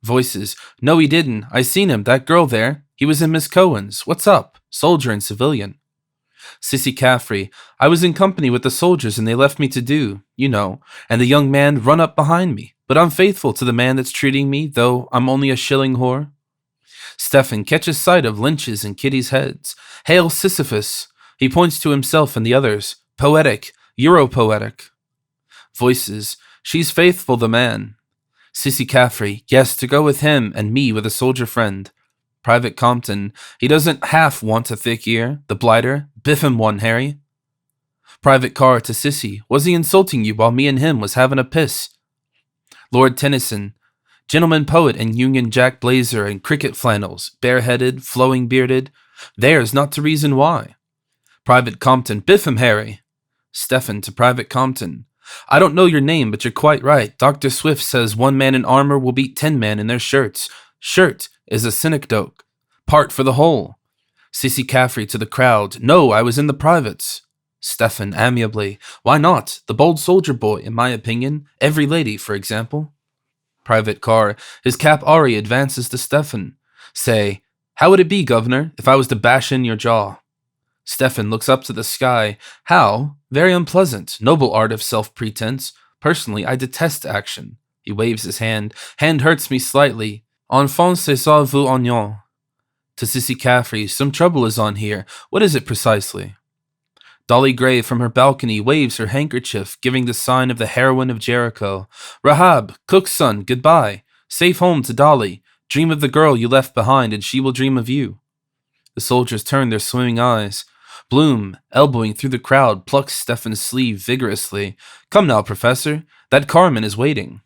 Voices, no he didn't, I seen him, that girl there, he was in Miss Cohen's, what's up? Soldier and civilian. Sissy Caffrey, I was in company with the soldiers and they left me to do, you know, and the young man run up behind me, but I'm faithful to the man that's treating me, though I'm only a shilling whore. Stephen catches sight of Lynch's and Kitty's heads. Hail Sisyphus! He points to himself and the others. Poetic, Europoetic. Voices, she's faithful, the man. Sissy Caffrey, yes, to go with him and me with a soldier friend. Private Compton, he doesn't half want a thick ear, the blighter, biff him one, Harry. Private Car to Sissy, was he insulting you while me and him was having a piss? Lord Tennyson, gentleman poet in Union Jack blazer and cricket flannels, bareheaded, flowing bearded, there's not to reason why. Private Compton, biff him, Harry. Stephen to Private Compton, I don't know your name, but you're quite right. Dr. Swift says 1 man in armor will beat 10 men in their shirts. Shirt is a synecdoche. Part for the whole. Sissy Caffrey to the crowd, no, I was in the privates. Stefan amiably. Why not? The bold soldier boy, in my opinion. Every lady, for example. Private Carr, his cap awry, advances to Stefan. Say, how would it be, Governor, if I was to bash in your jaw? Stefan looks up to the sky. How? Very unpleasant. Noble art of self-pretense. Personally, I detest action. He waves his hand. Hand hurts me slightly. Enfant, c'est ça vous oignon. To Sissy Caffrey, some trouble is on here. What is it precisely? Dolly Gray from her balcony waves her handkerchief, giving the sign of the heroine of Jericho. Rahab, cook's son, goodbye. Safe home to Dolly. Dream of the girl you left behind, and she will dream of you. The soldiers turn their swimming eyes. Bloom, elbowing through the crowd, plucks Stefan's sleeve vigorously. Come now, Professor. That Carmen is waiting.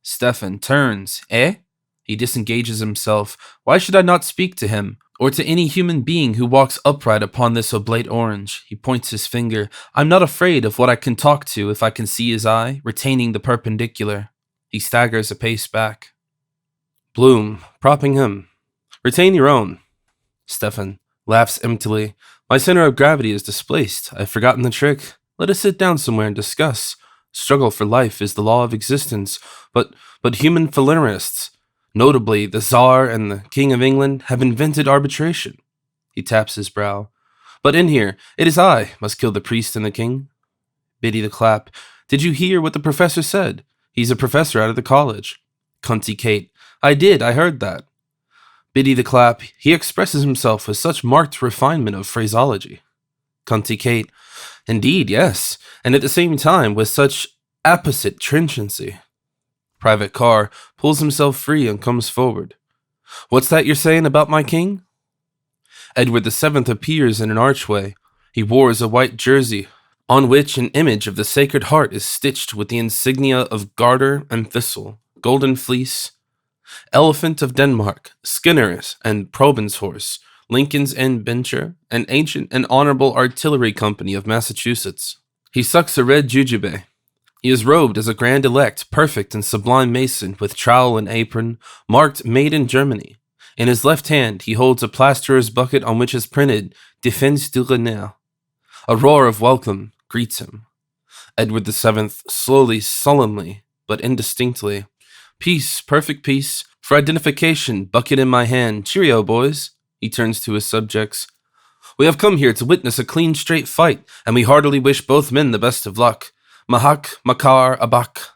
Stefan turns. Eh? He disengages himself. Why should I not speak to him? Or to any human being who walks upright upon this oblate orange? He points his finger. I'm not afraid of what I can talk to if I can see his eye, retaining the perpendicular. He staggers a pace back. Bloom, propping him. Retain your own. Stefan laughs emptily. My center of gravity is displaced. I've forgotten the trick. Let us sit down somewhere and discuss. Struggle for life is the law of existence, but human philanthropists, notably the Tsar and the King of England, have invented arbitration. He taps his brow. But in here, it is I must kill the priest and the king. Biddy the Clap. Did you hear what the professor said? He's a professor out of the college. Cunty Kate. I did, I heard that. Biddy the Clap. He expresses himself with such marked refinement of phraseology. Cunty Kate. Indeed, yes, and at the same time with such apposite trenchancy. Private Carr pulls himself free and comes forward. What's that you're saying about my king? Edward VII appears in an archway. He wears a white jersey, on which an image of the Sacred Heart is stitched with the insignia of garter and thistle, golden fleece, Elephant of Denmark, Skinner's and Probin's horse, Lincoln's Inn Bencher, an ancient and honorable artillery company of Massachusetts. He sucks a red jujube. He is robed as a grand elect, perfect and sublime mason, with trowel and apron, marked Made in Germany. In his left hand, he holds a plasterer's bucket on which is printed Défense du Renard. A roar of welcome greets him. Edward VII, slowly, sullenly, but indistinctly. Peace, perfect peace. For identification, bucket in my hand. Cheerio, boys. He turns to his subjects. We have come here to witness a clean, straight fight, and we heartily wish both men the best of luck. Mahak, Makar, Abak.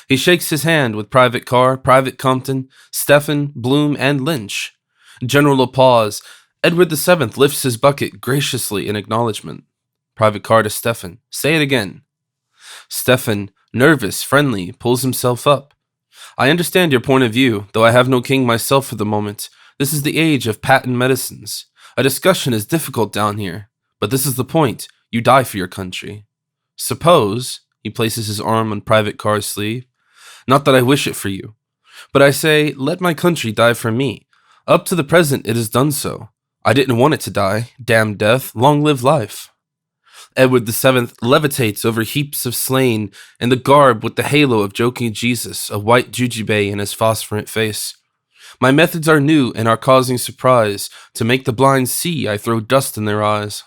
He shakes his hand with Private Carr, Private Compton, Stefan, Bloom, and Lynch. General applause. Edward VII lifts his bucket graciously in acknowledgement. Private Carr to Stefan. Say it again. Stefan, nervous, friendly, pulls himself up. I understand your point of view, though I have no king myself for the moment. This is the age of patent medicines. A discussion is difficult down here, but this is the point. You die for your country. Suppose, he places his arm on Private Carr's sleeve, not that I wish it for you, but I say, let my country die for me. Up to the present it has done so. I didn't want it to die. Damn death, long live life. Edward VII levitates over heaps of slain in the garb with the halo of joking Jesus, a white jujube in his phosphorant face. My methods are new and are causing surprise. To make the blind see, I throw dust in their eyes.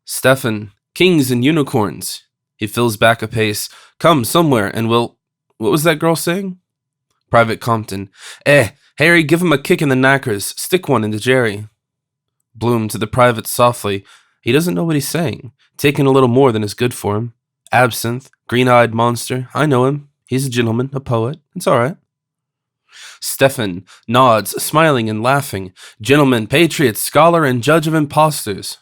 Stefan, kings and unicorns. He fills back a pace. Come somewhere and we'll... What was that girl saying? Private Compton. Harry, give him a kick in the knackers. Stick one into Jerry. Bloom to the private softly. He doesn't know what he's saying. Taking a little more than is good for him. Absinthe, green-eyed monster. I know him. He's a gentleman, a poet. It's all right. Stefan nods, smiling and laughing. Gentleman, patriot, scholar, and judge of impostors.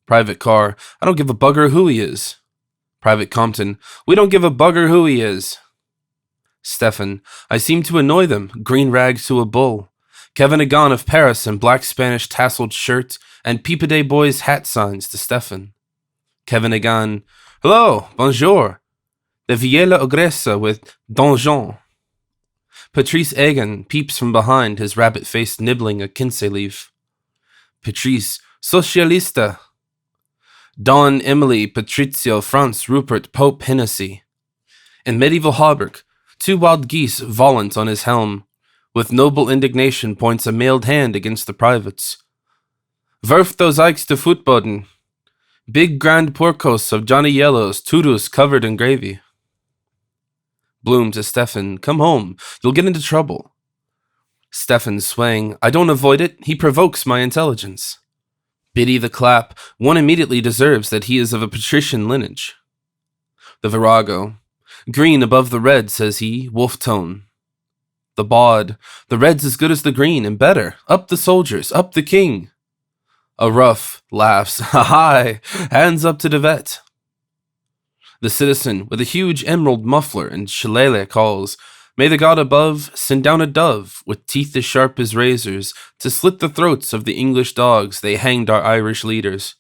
Private Carr. I don't give a bugger who he is. Private Compton. We don't give a bugger who he is. Stefan. I seem to annoy them. Green rags to a bull. Kevin Egan of Paris in black Spanish tasseled shirt and Peepaday Boys hat signs to Stefan. Kevin Egan. Hello, bonjour. The Viella Ogressa with Donjon. Patrice Egan peeps from behind, his rabbit face nibbling a quince leaf. Patrice. Socialista. Don, Emily, Patrizio, Franz, Rupert, Pope, Hennessy. In medieval hauberk, 2 wild geese volant on his helm. With noble indignation points a mailed hand against the privates. Werft those Ikes to Footboden. Big grand porcos of Johnny Yellow's, tudus covered in gravy. Bloom to Stefan, come home, you'll get into trouble. Stefan swaying, I don't avoid it, he provokes my intelligence. Biddy the clap, one immediately deserves that he is of a patrician lineage. The virago, green above the red, says he, wolf tone. The baud, the red's as good as the green, and better, up the soldiers, up the king. A rough laughs, hi, hands up to the vet. The citizen, with a huge emerald muffler and shillelagh calls, may the god above send down a dove, with teeth as sharp as razors, to slit the throats of the English dogs they hanged our Irish leaders.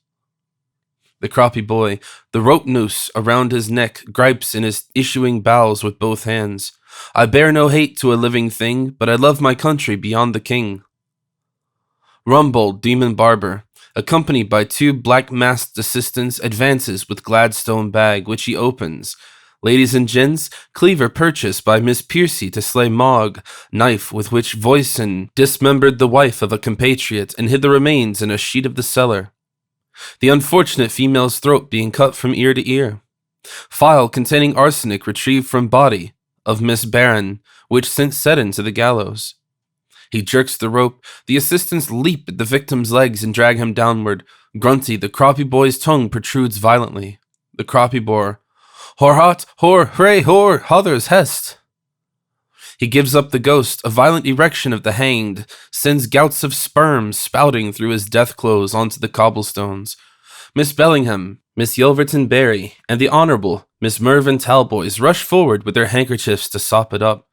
The croppy boy, the rope noose around his neck, gripes in his issuing bowels with both hands. I bear no hate to a living thing, but I love my country beyond the king. Rumbold, demon barber, accompanied by two black-masked assistants, advances with Gladstone bag, which he opens. Ladies and gents, cleaver purchased by Miss Piercy to slay Mogg, knife with which Voisin dismembered the wife of a compatriot and hid the remains in a sheet of the cellar. The unfortunate female's throat being cut from ear to ear. Phial containing arsenic retrieved from body of Miss Barron, which sent Seddon to the gallows. He jerks the rope. The assistants leap at the victim's legs and drag him downward. Grunty, the croppy boy's tongue protrudes violently. The croppy boar, hor hot, hor, hooray, hor, hothers, hest. He gives up the ghost. A violent erection of the hanged sends gouts of sperm spouting through his death clothes onto the cobblestones. Miss Bellingham, Miss Yelverton Barry, and the Honourable Miss Mervyn Talboys rush forward with their handkerchiefs to sop it up.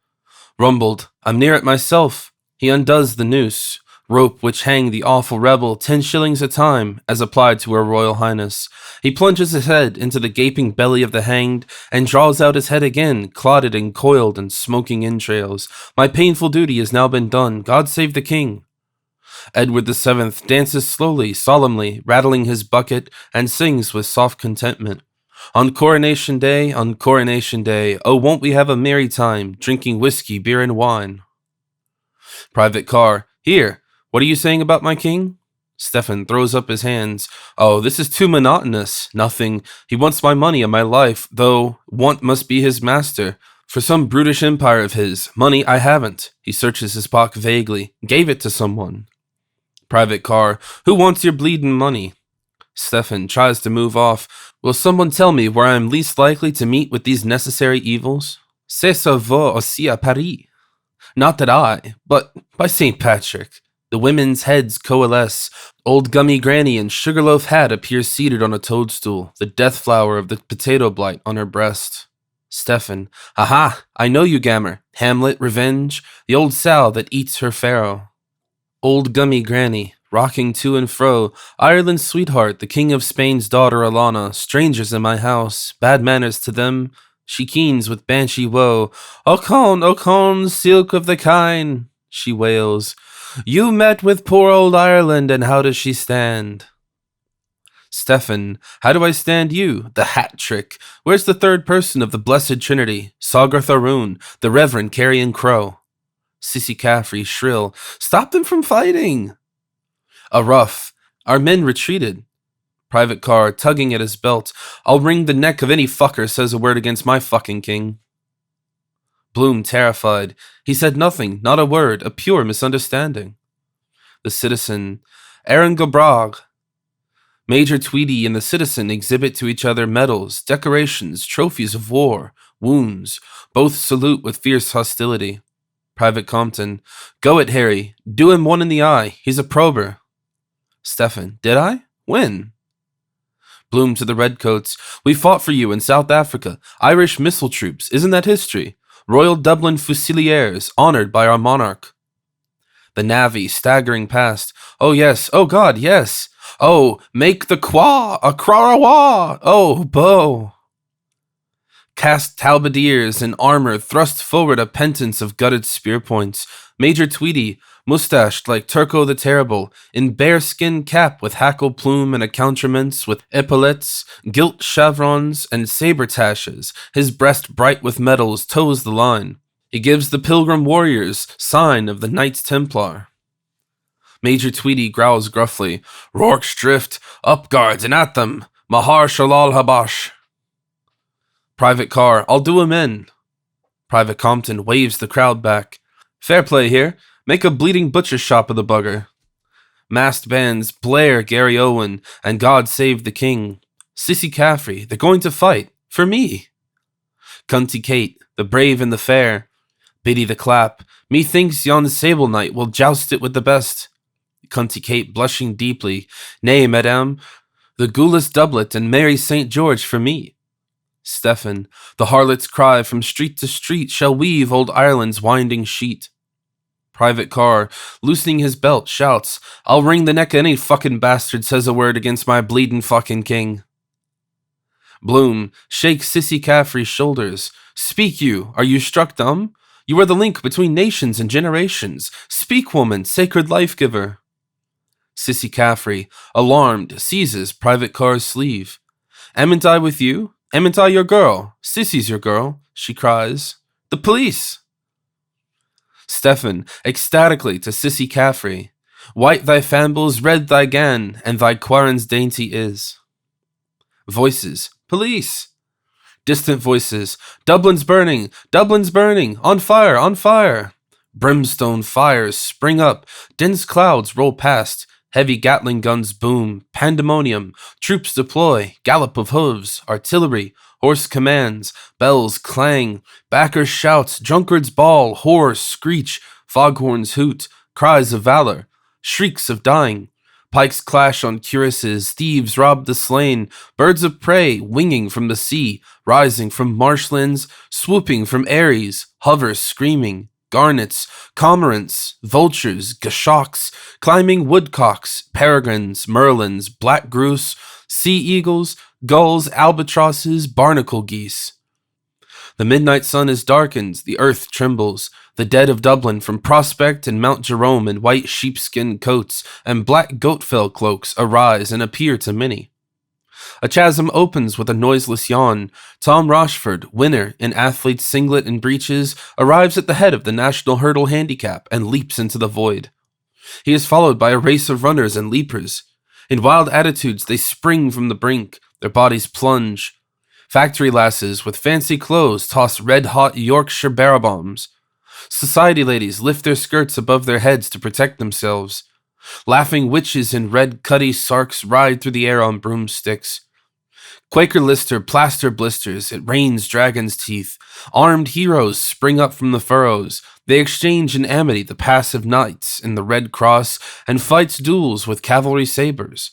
Rumbled, I'm near it myself. He undoes the noose, rope which hang the awful rebel 10 shillings a time, as applied to her royal highness. He plunges his head into the gaping belly of the hanged, and draws out his head again, clotted and coiled and smoking entrails. My painful duty has now been done. God save the king. Edward the Seventh dances slowly, solemnly, rattling his bucket, and sings with soft contentment. On Coronation Day, oh, won't we have a merry time, drinking whiskey, beer, and wine. Private car, here, what are you saying about my king? Stefan throws up his hands. Oh, this is too monotonous. Nothing. He wants my money and my life, though want must be his master. For some brutish empire of his. Money I haven't. He searches his pocket vaguely. Gave it to someone. Private car, who wants your bleedin' money? Stefan tries to move off. Will someone tell me where I am least likely to meet with these necessary evils? C'est ça va aussi à Paris. Not that I, but by St. Patrick. The women's heads coalesce. Old Gummy Granny in sugarloaf hat appears seated on a toadstool, the death flower of the potato blight on her breast. Stefan, aha, I know you, Gammer. Hamlet, Revenge, the old sow that eats her pharaoh. Old Gummy Granny, rocking to and fro, Ireland's sweetheart, the King of Spain's daughter Alana, strangers in my house, bad manners to them. She keens with banshee woe. Ocon, silk of the kine, she wails. You met with poor old Ireland, and how does she stand? Stefan, how do I stand you? The hat trick. Where's the third person of the Blessed Trinity? Soggarth Aroon, the Reverend Carrion Crow. Sissy Caffrey, shrill. Stop them from fighting! A rough. Our men retreated. Private car, tugging at his belt. I'll wring the neck of any fucker says a word against my fucking king. Bloom, terrified. He said nothing, not a word, a pure misunderstanding. The citizen, Aaron Gobrag. Major Tweedy and the citizen exhibit to each other medals, decorations, trophies of war, wounds. Both salute with fierce hostility. Private Compton, go it, Harry. Do him one in the eye. He's a prober. Stefan, did I? When? Bloom to the redcoats. We fought for you in South Africa. Irish missile troops. Isn't that history? Royal Dublin Fusiliers, honored by our monarch. The navvy, staggering past. Oh yes, oh God, yes. Oh, make the qua, a crawrawa. Oh, bow. Cast halberdiers in armor thrust forward a pentance of gutted spear points. Major Tweedy, mustached like Turco the Terrible, in bearskin cap with hackle plume and accoutrements with epaulettes, gilt chevrons, and saber tashes, his breast bright with medals, toes the line. He gives the pilgrim warriors sign of the Knights Templar. Major Tweedy growls gruffly, Rorke's Drift, up guards and at them. Mahar Shalal Habash. Private Carr, I'll do him in. Private Compton waves the crowd back. Fair play here. Make a bleeding butcher shop of the bugger. Masked bands blare Gary Owen and God Save the King. Sissy Caffrey, they're going to fight. For me. Cunty Kate, the brave and the fair. Biddy the clap. Methinks yon sable knight will joust it with the best. Cunty Kate blushing deeply. Nay, madame, the gules doublet and Mary St. George for me. Stephen, the harlot's cry from street to street shall weave old Ireland's winding sheet. Private Carr, loosening his belt, shouts, I'll wring the neck of any fucking bastard says a word against my bleeding fucking king. Bloom, shake Sissy Caffrey's shoulders. Speak you, are you struck dumb? You are the link between nations and generations. Speak, woman, sacred life-giver. Sissy Caffrey, alarmed, seizes Private Carr's sleeve. Amn't I with you? Amn't I your girl? Sissy's your girl, she cries. The police! Stephen, ecstatically to Sissy Caffrey. White thy fambles, red thy gan, and thy quarren's dainty is. Voices, police! Distant voices, Dublin's burning, on fire, on fire! Brimstone fires spring up, dense clouds roll past, heavy Gatling guns boom, pandemonium, troops deploy, gallop of hooves, artillery, horse commands, bells clang, backers shouts, drunkards bawl, whores screech, foghorns hoot, cries of valor, shrieks of dying, pikes clash on cuirasses, thieves rob the slain, birds of prey winging from the sea, rising from marshlands, swooping from eyries, hover screaming, garnets, cormorants, vultures, gashocks, climbing woodcocks, peregrines, merlins, black grouse, sea eagles, gulls, albatrosses, barnacle geese. The midnight sun is darkened, the earth trembles. The dead of Dublin from Prospect and Mount Jerome in white sheepskin coats and black goat-fell cloaks arise and appear to many. A chasm opens with a noiseless yawn. Tom Rochford, winner in athlete's singlet and breeches, arrives at the head of the National Hurdle Handicap and leaps into the void. He is followed by a race of runners and leapers. In wild attitudes, they spring from the brink. Their bodies plunge. Factory lasses with fancy clothes toss red-hot Yorkshire barrel bombs. Society ladies lift their skirts above their heads to protect themselves. Laughing witches in red cutty sarks ride through the air on broomsticks. Quaker Lister plaster blisters, it rains dragon's teeth. Armed heroes spring up from the furrows. They exchange in amity the passive knights in the Red Cross and fights duels with cavalry sabers.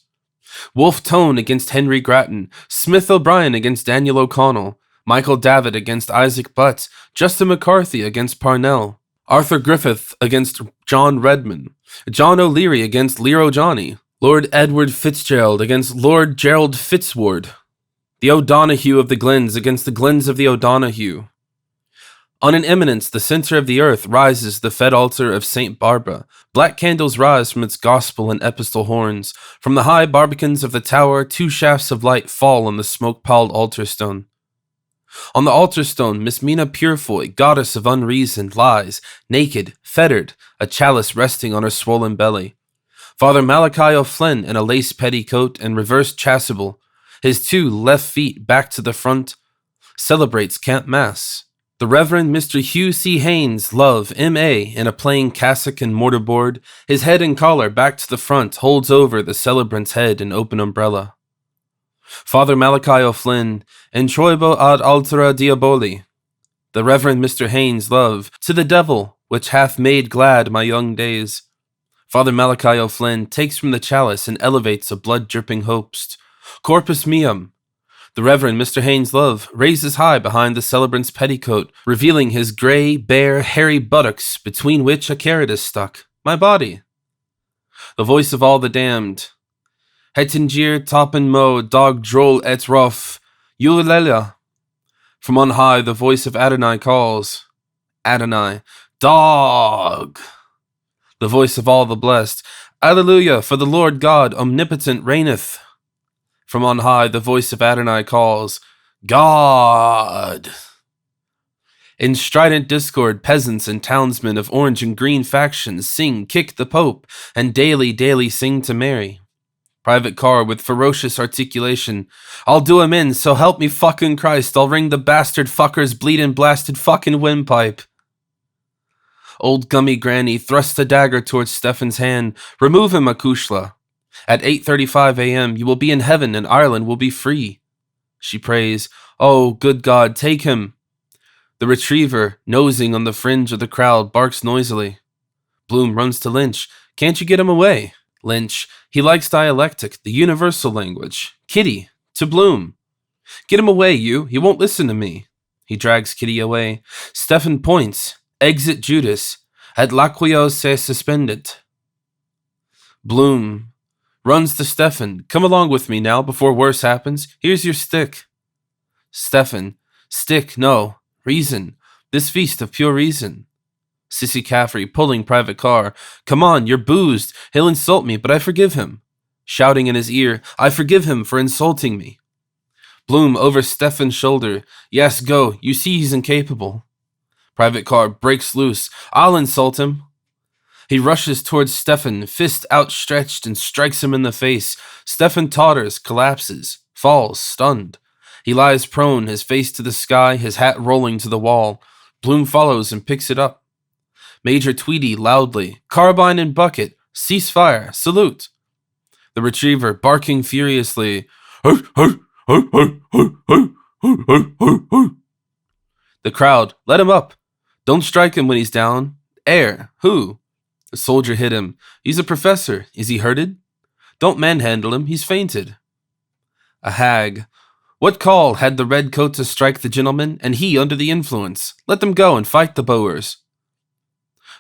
Wolfe Tone against Henry Grattan, Smith O'Brien against Daniel O'Connell, Michael Davitt against Isaac Butt, Justin McCarthy against Parnell, Arthur Griffith against John Redmond, John O'Leary against Lear O'Johnny, Lord Edward Fitzgerald against Lord Gerald Fitzward, the O'Donoghue of the Glens against the Glens of the O'Donoghue. On an eminence, the center of the earth, rises the fed altar of St. Barbara. Black candles rise from its gospel and epistle horns. From the high barbicans of the tower, 2 shafts of light fall on the smoke-palled altar stone. On the altar stone, Miss Mina Purefoy, goddess of unreason, lies, naked, fettered, a chalice resting on her swollen belly. Father Malachi O'Flynn, in a lace petticoat and reversed chasuble, his 2 left feet back to the front, celebrates camp mass. The Reverend Mr. Hugh C. Haynes, Love, M.A., in a plain cassock and mortarboard, his head and collar back to the front, holds over the celebrant's head an open umbrella. Father Malachi O'Flynn, Introibo ad altera diaboli. The Reverend Mr. Haynes, Love, to the devil, which hath made glad my young days. Father Malachi O'Flynn takes from the chalice and elevates a blood-dripping host. Corpus meum. The Reverend Mr. Haynes, Love, raises high behind the celebrant's petticoat, revealing his grey, bare, hairy buttocks, between which a carrot is stuck. My body. The voice of all the damned. Hetingir toppen mo, dog droll et rough, Eulelia. From on high, the voice of Adonai calls. Adonai. Dog. The voice of all the blessed. Alleluia, for the Lord God omnipotent reigneth. From on high, the voice of Adonai calls, God! In strident discord, peasants and townsmen of orange and green factions sing, kick the Pope, and daily, daily sing to Mary. Private Carr with ferocious articulation. I'll do him in, so help me fucking Christ. I'll ring the bastard fucker's bleeding blasted fucking windpipe. Old Gummy Granny thrusts a dagger towards Stefan's hand. Remove him, Akushla. At 8:35 a.m., you will be in heaven and Ireland will be free. She prays, Oh, good God, take him. The retriever, nosing on the fringe of the crowd, barks noisily. Bloom runs to Lynch. Can't you get him away? Lynch, he likes dialectic, the universal language. Kitty, to Bloom. Get him away, you. He won't listen to me. He drags Kitty away. Stefan points. Exit Judas. Ad laqueo se suspendit. Bloom runs to Stefan. Come along with me now before worse happens. Here's your stick. Stefan. Stick, no. Reason. This feast of pure reason. Sissy Caffrey pulling Private Carr. Come on, you're boozed. He'll insult me, but I forgive him. Shouting in his ear, I forgive him for insulting me. Bloom over Stefan's shoulder. Yes, go. You see he's incapable. Private Carr breaks loose. I'll insult him. He rushes towards Stefan, fist outstretched, and strikes him in the face. Stefan totters, collapses, falls, stunned. He lies prone, his face to the sky, his hat rolling to the wall. Bloom follows and picks it up. Major Tweedy loudly, Carbine and bucket, cease fire, salute. The retriever barking furiously. The crowd, let him up. Don't strike him when he's down. Air, who? The soldier hit him. He's a professor. Is he hurted? Don't manhandle him, he's fainted. A hag. What call had the red coat to strike the gentleman, and he under the influence? Let them go and fight the Boers.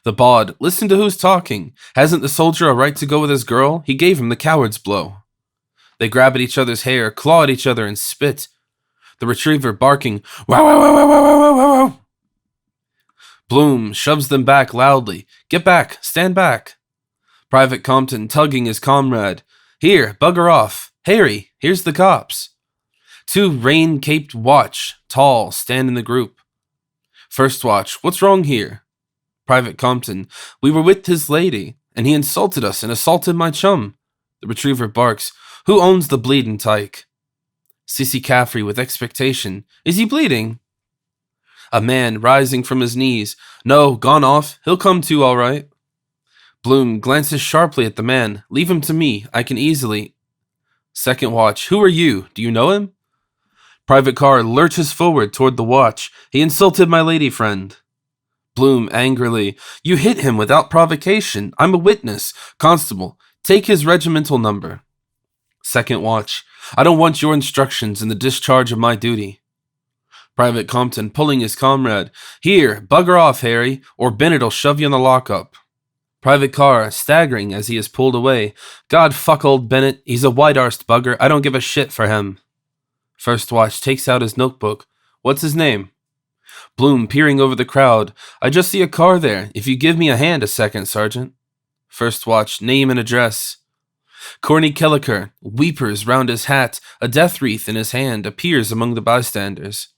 The bawd, listen to who's talking. Hasn't the soldier a right to go with his girl? He gave him the coward's blow. They grab at each other's hair, claw at each other, and spit. The retriever barking, wow, wow, wow, wow, wow, wow, wow, wow. Bloom shoves them back loudly. Get back, stand back. Private Compton tugging his comrade. Here, bugger off. Harry, here's the cops. Two rain-caped watch, tall, stand in the group. First watch, what's wrong here? Private Compton, we were with his lady, and he insulted us and assaulted my chum. The retriever barks, who owns the bleedin' tyke? Sissy Caffrey with expectation, is he bleeding? A man rising from his knees, no, gone off, he'll come to all right. Bloom glances sharply at the man, leave him to me, I can easily. Second watch, who are you, do you know him? Private Carr lurches forward toward the watch, he insulted my lady friend. Bloom angrily, you hit him without provocation. I'm a witness. Constable, take his regimental number. Second watch, I don't want your instructions in the discharge of my duty. Private Compton pulling his comrade. Here, bugger off, Harry, or Bennett'll shove you in the lockup. Private Carr staggering as he is pulled away. God fuck old Bennett, he's a white-arsed bugger. I don't give a shit for him. First watch takes out his notebook. What's his name? Bloom peering over the crowd. I just see a car there. If you give me a hand a second, Sergeant. First watch, name and address. Corny Kelliker, weepers round his hat, a death wreath in his hand, appears among the bystanders.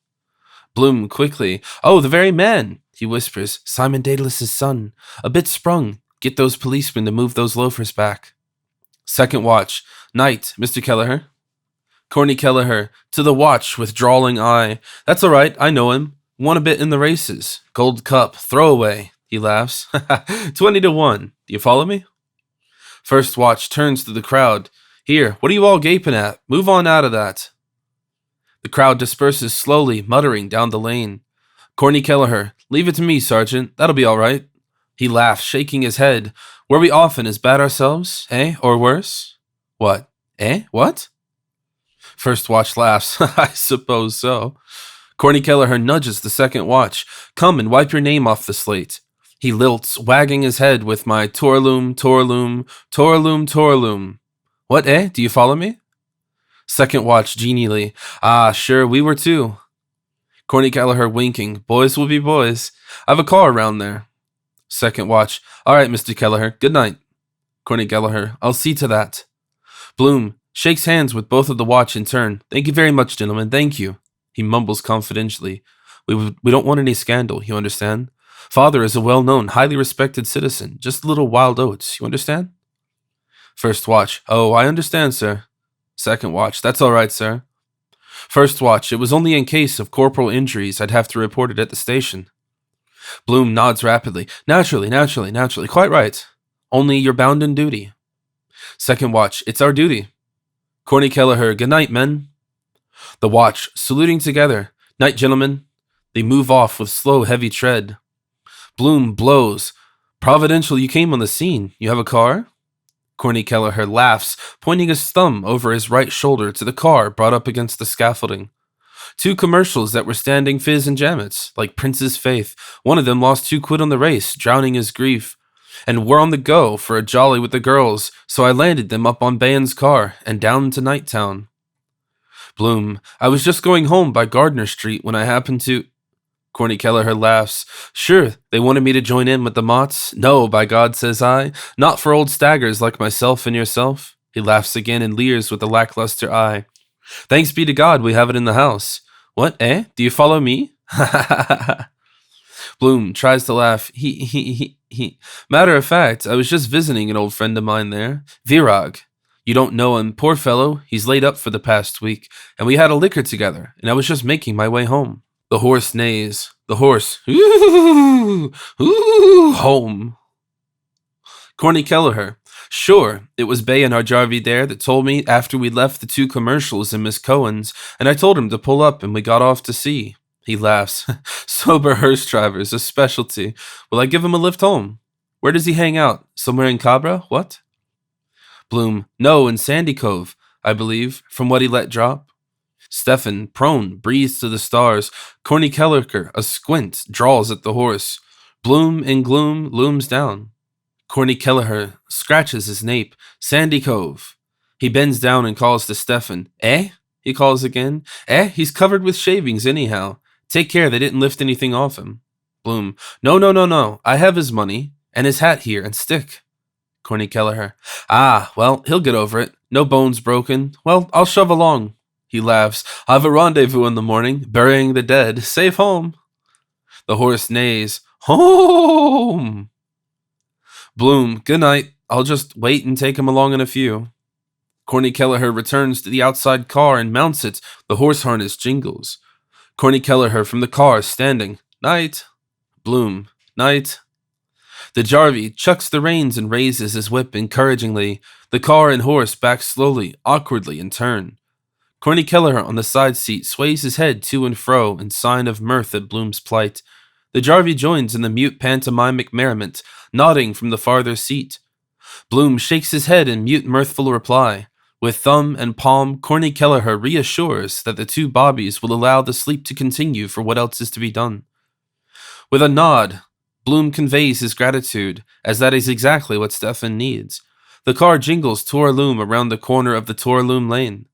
Bloom quickly. Oh, the very man, he whispers. Simon Daedalus' son. A bit sprung. Get those policemen to move those loafers back. Second watch. Night, Mr. Kelleher. Corny Kelleher, to the watch with drawling eye. That's all right, I know him. Won a bit in the races. Gold cup, throwaway. He laughs. 20-1. Do you follow me? First watch turns to the crowd. Here, what are you all gaping at? Move on out of that. The crowd disperses slowly, muttering down the lane. Corny Kelleher, leave it to me, Sergeant. That'll be all right. He laughs, shaking his head. Were we often as bad ourselves, eh? Or worse? What? Eh? What? First watch laughs. I suppose so. Corny Kelleher nudges the second watch. Come and wipe your name off the slate. He lilts, wagging his head with my Torloom, Torloom, Torloom, Torloom. What, eh? Do you follow me? Second watch genially. Ah, sure, we were too. Corny Kelleher winking. Boys will be boys. I've a car around there. Second watch. All right, Mr. Kelleher. Good night. Corny Kelleher. I'll see to that. Bloom shakes hands with both of the watch in turn. Thank you very much, gentlemen. Thank you. He mumbles confidentially. We don't want any scandal, you understand? Father is a well-known, highly respected citizen. Just a little wild oats, you understand? First watch. Oh, I understand, sir. Second watch. That's all right, sir. First watch. It was only in case of corporal injuries I'd have to report it at the station. Bloom nods rapidly. Naturally. Quite right. Only you're bound in duty. Second watch. It's our duty. Corny Kelleher. Good night, men. The watch, saluting together. Night, gentlemen. They move off with slow, heavy tread. Bloom blows. Providential you came on the scene. You have a car? Corny Kelleher laughs, pointing his thumb over his right shoulder to the car brought up against the scaffolding. Two commercials that were standing fizz and jammets, like Prince's Faith. One of them lost £2 on the race, drowning his grief. And we're on the go for a jolly with the girls, so I landed them up on Bayan's car and down to Nighttown. Bloom, I was just going home by Gardner Street when I happened to... Corny Kelleher laughs. Sure, they wanted me to join in with the Motts. No, by God, says I. Not for old staggers like myself and yourself. He laughs again and leers with a lackluster eye. Thanks be to God we have it in the house. What, eh? Do you follow me? Bloom tries to laugh. He. Matter of fact, I was just visiting an old friend of mine there. Virag. You don't know him, poor fellow. He's laid up for the past week, and we had a liquor together, and I was just making my way home. The horse neighs. The horse. Ooh, home. Corny Kelleher. Sure, it was Bay and our Jarvey there that told me after we left the two commercials in Miss Cohen's, and I told him to pull up and we got off to sea. He laughs. Sober hearse drivers, a specialty. Will I give him a lift home? Where does he hang out? Somewhere in Cabra? What? Bloom. No, in Sandy Cove, I believe, from what he let drop. Stefan, prone, breathes to the stars. Corny Kelleher, a squint, draws at the horse. Bloom, in gloom, looms down. Corny Kelleher scratches his nape. Sandy Cove. He bends down and calls to Stefan. Eh? He calls again. Eh? He's covered with shavings anyhow. Take care they didn't lift anything off him. Bloom. No. I have his money, and his hat here, and stick. Corny Kelleher. Ah, well, he'll get over it. No bones broken. Well, I'll shove along. He laughs. I've a rendezvous in the morning, burying the dead. Safe home. The horse neighs. Home. Bloom. Good night. I'll just wait and take him along in a few. Corny Kelleher returns to the outside car and mounts it. The horse harness jingles. Corny Kelleher from the car, standing. Night. Bloom. Night. The Jarvey chucks the reins and raises his whip encouragingly. The car and horse back slowly, awkwardly in turn. Corny Kelleher on the side seat sways his head to and fro in sign of mirth at Bloom's plight. The Jarvey joins in the mute pantomimic merriment, nodding from the farther seat. Bloom shakes his head in mute mirthful reply. With thumb and palm, Corny Kelleher reassures that the two bobbies will allow the sleep to continue for what else is to be done. With a nod, Bloom conveys his gratitude, as that is exactly what Stefan needs. The car jingles Torloom around the corner of the Torloom lane.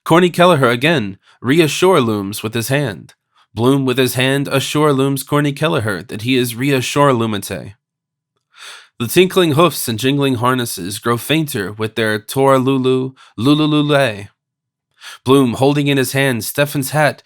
Corny Kelleher again reassure looms with his hand. Bloom with his hand assure looms Corny Kelleher that he is reassure lumite. The tinkling hoofs and jingling harnesses grow fainter with their Toralulu lululule. Bloom holding in his hand Stefan's hat